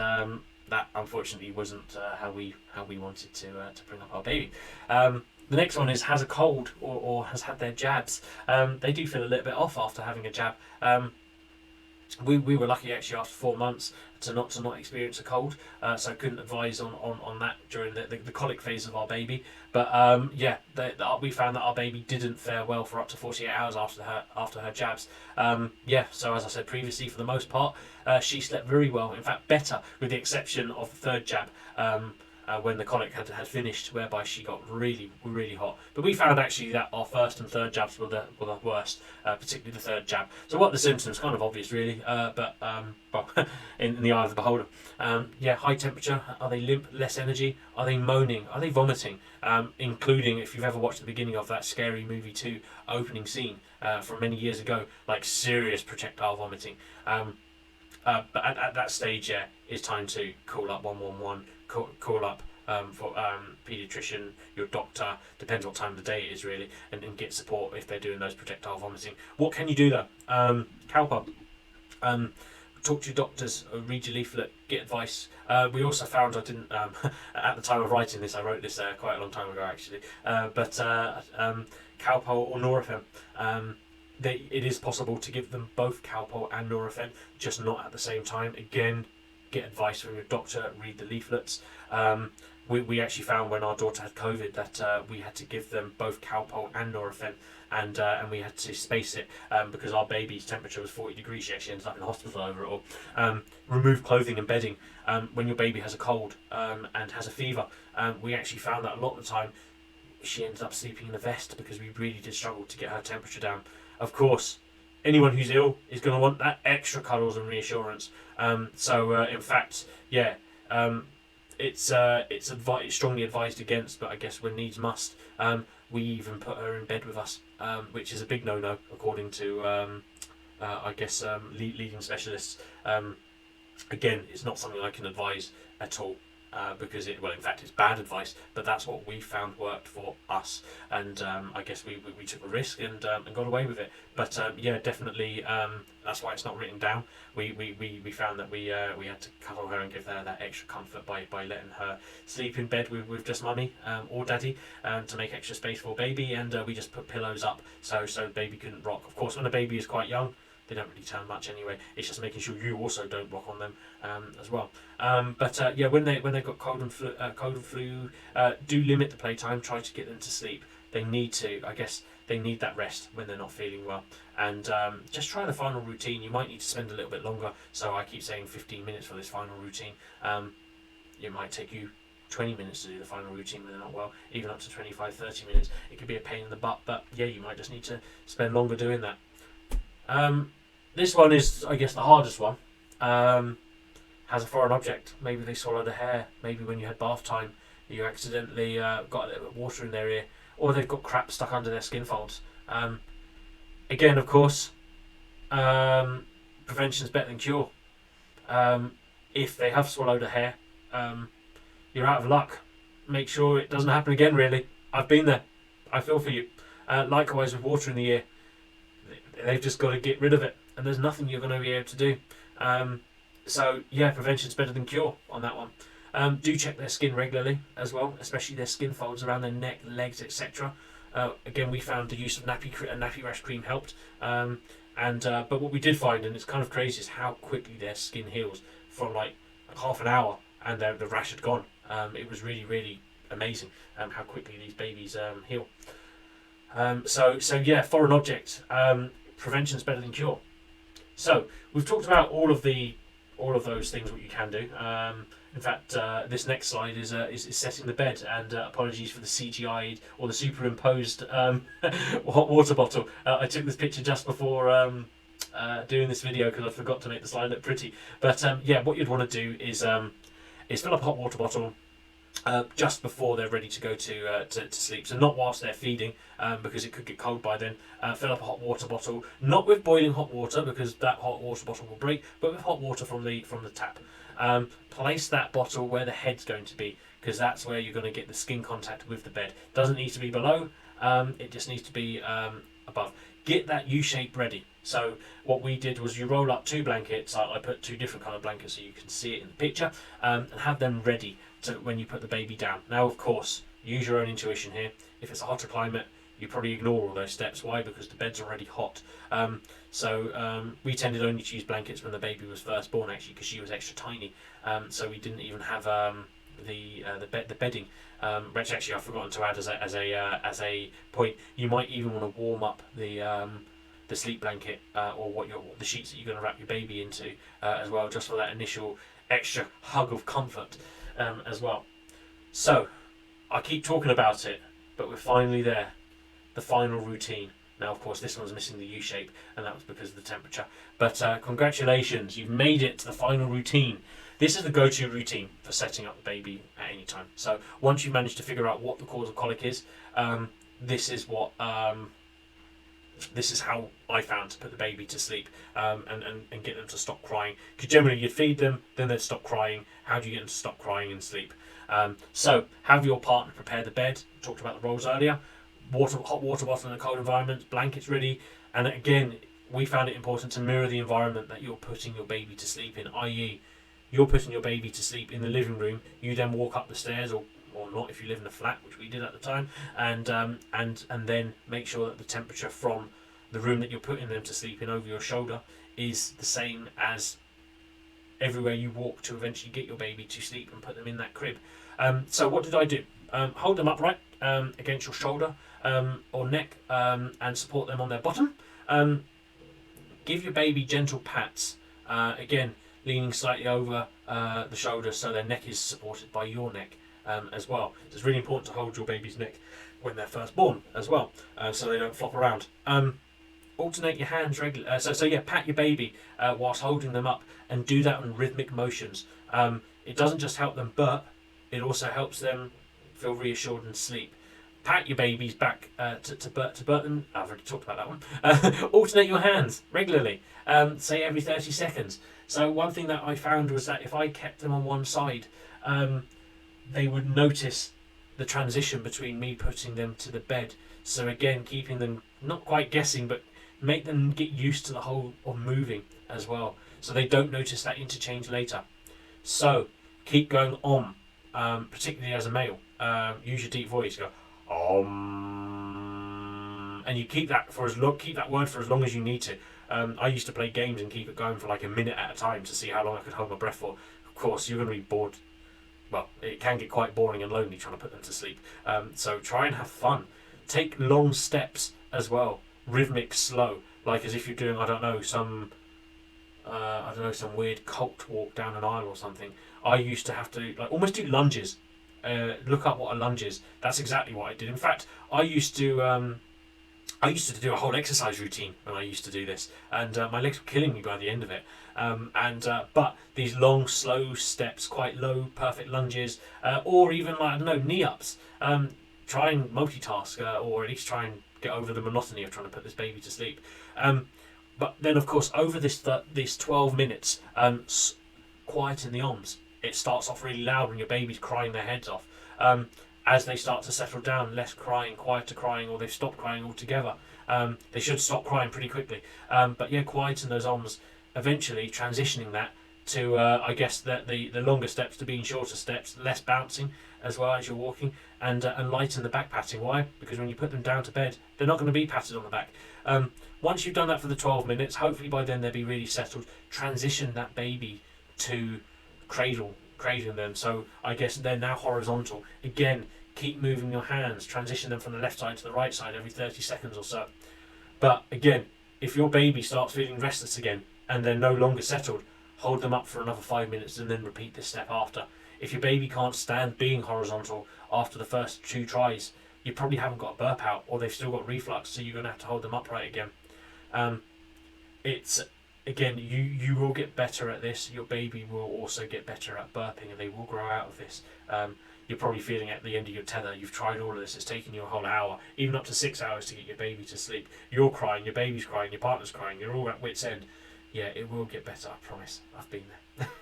[SPEAKER 1] that unfortunately wasn't how we wanted to bring up our baby. The next one is has a cold or has had their jabs. They do feel a little bit off after having a jab. We were lucky actually after 4 months to not experience a cold, so I couldn't advise on that during the colic phase of our baby. But we found that our baby didn't fare well for up to 48 hours after her jabs. So as I said previously, for the most part, she slept very well. In fact, better, with the exception of the third jab. When the colic had finished, whereby she got really, really hot. But we found actually that our first and third jabs were the worst, particularly the third jab. So what are the symptoms? Kind of obvious, really, but in the eye of the beholder. High temperature. Are they limp? Less energy? Are they moaning? Are they vomiting? Including, if you've ever watched the beginning of that Scary Movie 2 opening scene from many years ago, like serious projectile vomiting. But at that stage, it's time to call up 111. Call up for paediatrician, your doctor, depends what time of the day it is really, and get support if they're doing those projectile vomiting. What can you do though? Cowper. Talk to your doctors, read your leaflet, get advice. We also found, I didn't, at the time of writing this, I wrote this quite a long time ago actually, but Calpol or Nurofen. It is possible to give them both Calpol and Nurofen, just not at the same time. Again, get advice from your doctor, read the leaflets. We actually found when our daughter had COVID that we had to give them both Calpol and Nurofen, and we had to space it because our baby's temperature was 40 degrees. She actually ended up in hospital over it all. Remove clothing and bedding. When your baby has a cold and has a fever, we actually found that a lot of the time she ended up sleeping in a vest because we really did struggle to get her temperature down. Of course, anyone who's ill is going to want that extra cuddles and reassurance. In fact, it's strongly advised against, but I guess when needs must. We even put her in bed with us, which is a big no-no according to leading specialists. Again, it's not something I can advise at all. Because in fact it's bad advice, but that's what we found worked for us, and I guess we took a risk and got away with it. But definitely, that's why it's not written down. We found that we had to cuddle her and give her that extra comfort by letting her sleep in bed with just mummy or daddy to make extra space for baby, and we just put pillows up so baby couldn't rock. Of course, when a baby is quite young, they don't really turn much anyway. It's just making sure you also don't rock on them as well. When they've got cold and flu, do limit the playtime. Try to get them to sleep. They need to. I guess they need that rest when they're not feeling well. And just try the final routine. You might need to spend a little bit longer. So I keep saying 15 minutes for this final routine. It might take you 20 minutes to do the final routine when they're not well, even up to 25, 30 minutes. It could be a pain in the butt, but you might just need to spend longer doing that. This one is, I guess, the hardest one. Has a foreign object. Maybe they swallowed a hair. Maybe when you had bath time, you accidentally got a little bit of water in their ear, or they've got crap stuck under their skin folds. Again, of course, prevention is better than cure. If they have swallowed a hair, you're out of luck. Make sure it doesn't happen again. Really, I've been there. I feel for you. Likewise with water in the ear. They've just got to get rid of it, and there's nothing you're going to be able to do. Prevention's better than cure on that one. Do check their skin regularly as well, especially their skin folds around their neck, legs, etc. Again, we found the use of nappy rash cream helped. But what we did find, and it's kind of crazy, is how quickly their skin heals from like half an hour, and the rash had gone. It was really, really amazing how quickly these babies heal. Foreign object. Prevention's better than cure. So we've talked about all of those things what you can do. In fact, this next slide is setting the bed, and apologies for the CGI'd or the superimposed hot water bottle. I took this picture just before doing this video because I forgot to make the slide look pretty. But what you'd want to do is fill up a hot water bottle just before they're ready to go to sleep. So not whilst they're feeding, because it could get cold by then. Fill up a hot water bottle, not with boiling hot water because that hot water bottle will break, but with hot water from the tap. Place that bottle where the head's going to be, because that's where you're going to get the skin contact with the bed. Doesn't need to be below. It just needs to be above. Get that U shape ready. So what we did was you roll up 2 blankets. I put 2 different colour blankets so you can see it in the picture, and have them ready to when you put the baby down. Now, of course, use your own intuition here. If it's a hotter climate, you probably ignore all those steps. Why? Because the bed's already hot. We tended only to use blankets when the baby was first born, actually, because she was extra tiny. So we didn't even have the bedding. Which actually I've forgotten to add as a point. You might even want to warm up the sleep blanket or the sheets that you're going to wrap your baby into as well, just for that initial extra hug of comfort as well. So I keep talking about it, but we're finally there. The final routine. Now, of course, this one's missing the U shape, and that was because of the temperature. But congratulations, you've made it to the final routine. This is the go-to routine for setting up the baby at any time. So once you've managed to figure out what the cause of colic is, this is how I found to put the baby to sleep and get them to stop crying. Because generally you'd feed them, then they'd stop crying. How do you get them to stop crying and sleep? So have your partner prepare the bed. We talked about the rolls earlier. Hot water bottle in a cold environment, blankets ready, and again, we found it important to mirror the environment that you're putting your baby to sleep in, i.e. you're putting your baby to sleep in the living room, you then walk up the stairs, or not if you live in a flat, which we did at the time, and then make sure that the temperature from the room that you're putting them to sleep in over your shoulder is the same as everywhere you walk to eventually get your baby to sleep and put them in that crib. So what did I do? Hold them upright against your shoulder or neck and support them on their bottom. Give your baby gentle pats, again leaning slightly over the shoulders so their neck is supported by your neck as well. So it's really important to hold your baby's neck when they're first born as well, so they don't flop around. Alternate your hands regularly. Pat your baby whilst holding them up, and do that in rhythmic motions. It doesn't just help them burp, it also helps them feel reassured and sleep. Pat your baby's back to burp them. I've already talked about that one. Alternate your hands regularly, say every 30 seconds. So one thing that I found was that if I kept them on one side, they would notice the transition between me putting them to the bed. So again, keeping them not quite guessing, but make them get used to the whole of moving as well, so they don't notice that interchange later. So keep going on, particularly as a male. Use your deep voice. Go and you keep that word for as long as you need to. I used to play games and keep it going for like a minute at a time to see how long I could hold my breath for. Of course, you're going to be bored. Well, it can get quite boring and lonely trying to put them to sleep. So try and have fun. Take long steps as well. Rhythmic, slow, like as if you're doing some weird cult walk down an aisle or something. I used to have to almost do lunges. Look up what a lunge is. That's exactly what I did. In fact, I used to do a whole exercise routine when I used to do this, and my legs were killing me by the end of it. But these long, slow steps, quite low, perfect lunges, or even knee ups. Try and multitask, or at least try and get over the monotony of trying to put this baby to sleep. But then, of course, over this 12 minutes, quieten the arms. It starts off really loud when your baby's crying their heads off. As they start to settle down, less crying, quieter crying, or they've stopped crying altogether. They should stop crying pretty quickly. But yeah, quieten those arms, eventually transitioning that to, the longer steps to being shorter steps, less bouncing as well as you're walking, and lighten the back patting. Why? Because when you put them down to bed, they're not going to be patted on the back. Once you've done that for the 12 minutes, hopefully by then they'll be really settled. Transition that baby to cradling them. So I guess they're now horizontal. Again, keep moving your hands. Transition them from the left side to the right side every 30 seconds or so. But again, if your baby starts feeling restless again and they're no longer settled, hold them up for another 5 minutes and then repeat this step after. If your baby can't stand being horizontal after the first 2 tries, you probably haven't got a burp out, or they've still got reflux, so you're going to have to hold them upright again. You will get better at this. Your baby will also get better at burping, and they will grow out of this. You're probably feeling at the end of your tether. You've tried all of this. It's taken you a whole hour, even up to 6 hours to get your baby to sleep. You're crying, your baby's crying, your partner's crying. You're all at wit's end. Yeah, it will get better, I promise. I've been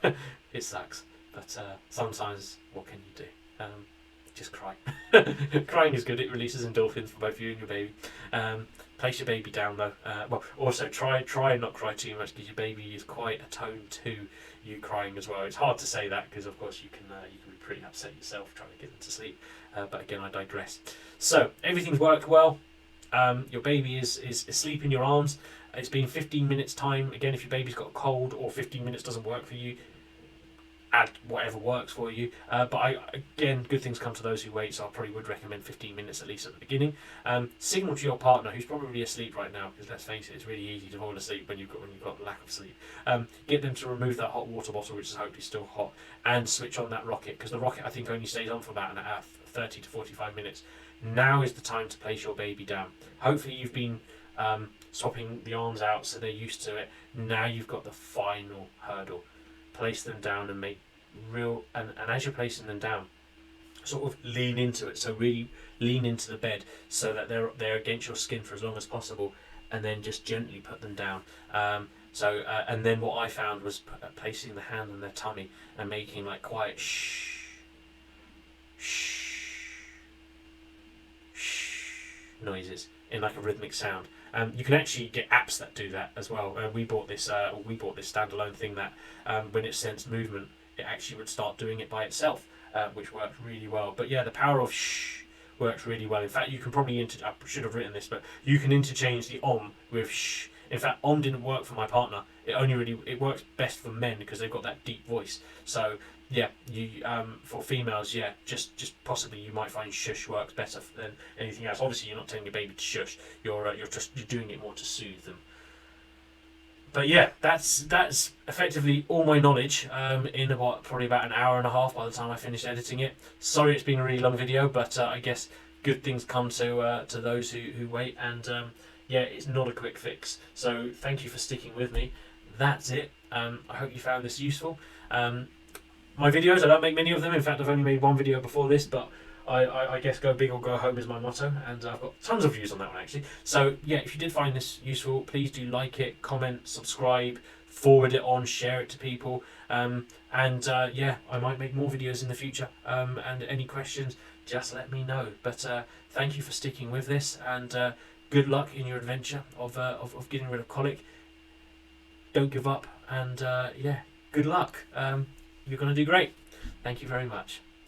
[SPEAKER 1] there. It sucks. But sometimes, what can you do? just cry. Crying is good. It releases endorphins for both you and your baby. Place your baby down though. Well, also try and not cry too much, because your baby is quite attuned to you crying as well. It's hard to say that because of course you can be pretty upset yourself trying to get them to sleep. But again, I digress. So everything's worked well. Your baby is asleep in your arms. It's been 15 minutes time. Again, if your baby's got a cold or 15 minutes doesn't work for you, add whatever works for you. Again, good things come to those who wait, so I probably would recommend 15 minutes at least at the beginning. Signal to your partner, who's probably asleep right now, because let's face it, it's really easy to fall asleep when you've got lack of sleep. Get them to remove that hot water bottle, which is hopefully still hot, and switch on that rocket, because the rocket I think only stays on for about an hour, 30 to 45 minutes. Now is the time to place your baby down. Hopefully you've been swapping the arms out so they're used to it. Now you've got the final hurdle. Place them down and make and as you're placing them down, sort of lean into it. So really lean into the bed so that they're against your skin for as long as possible, and then just gently put them down. And then what I found was placing the hand on their tummy and making like quiet shh noises in like a rhythmic sound. You can actually get apps that do that as well. We bought this standalone thing that when it sensed movement, it actually would start doing it by itself, which worked really well. But yeah, the power of shh works really well. In fact, you can probably I should have written this, but you can interchange the om with shh. In fact, om didn't work for my partner. It works best for men because they've got that deep voice. So yeah, you for females, yeah, just possibly you might find shush works better than anything else. Obviously, you're not telling your baby to shush. You're doing it more to soothe them. But yeah, that's effectively all my knowledge in probably about an hour and a half by the time I finished editing it. Sorry, it's been a really long video, but I guess good things come to those who wait, and yeah, it's not a quick fix. So thank you for sticking with me. That's it. I hope you found this useful. My videos, I don't make many of them. In fact, I've only made one video before this, but I guess go big or go home is my motto, and I've got tons of views on that one actually. So yeah, if you did find this useful, please do like it, comment, subscribe, forward it on, share it to people, and yeah, I might make more videos in the future, and any questions, just let me know. But thank you for sticking with this, and good luck in your adventure of getting rid of colic. Don't give up, and yeah, good luck. You're going to do great. Thank you very much.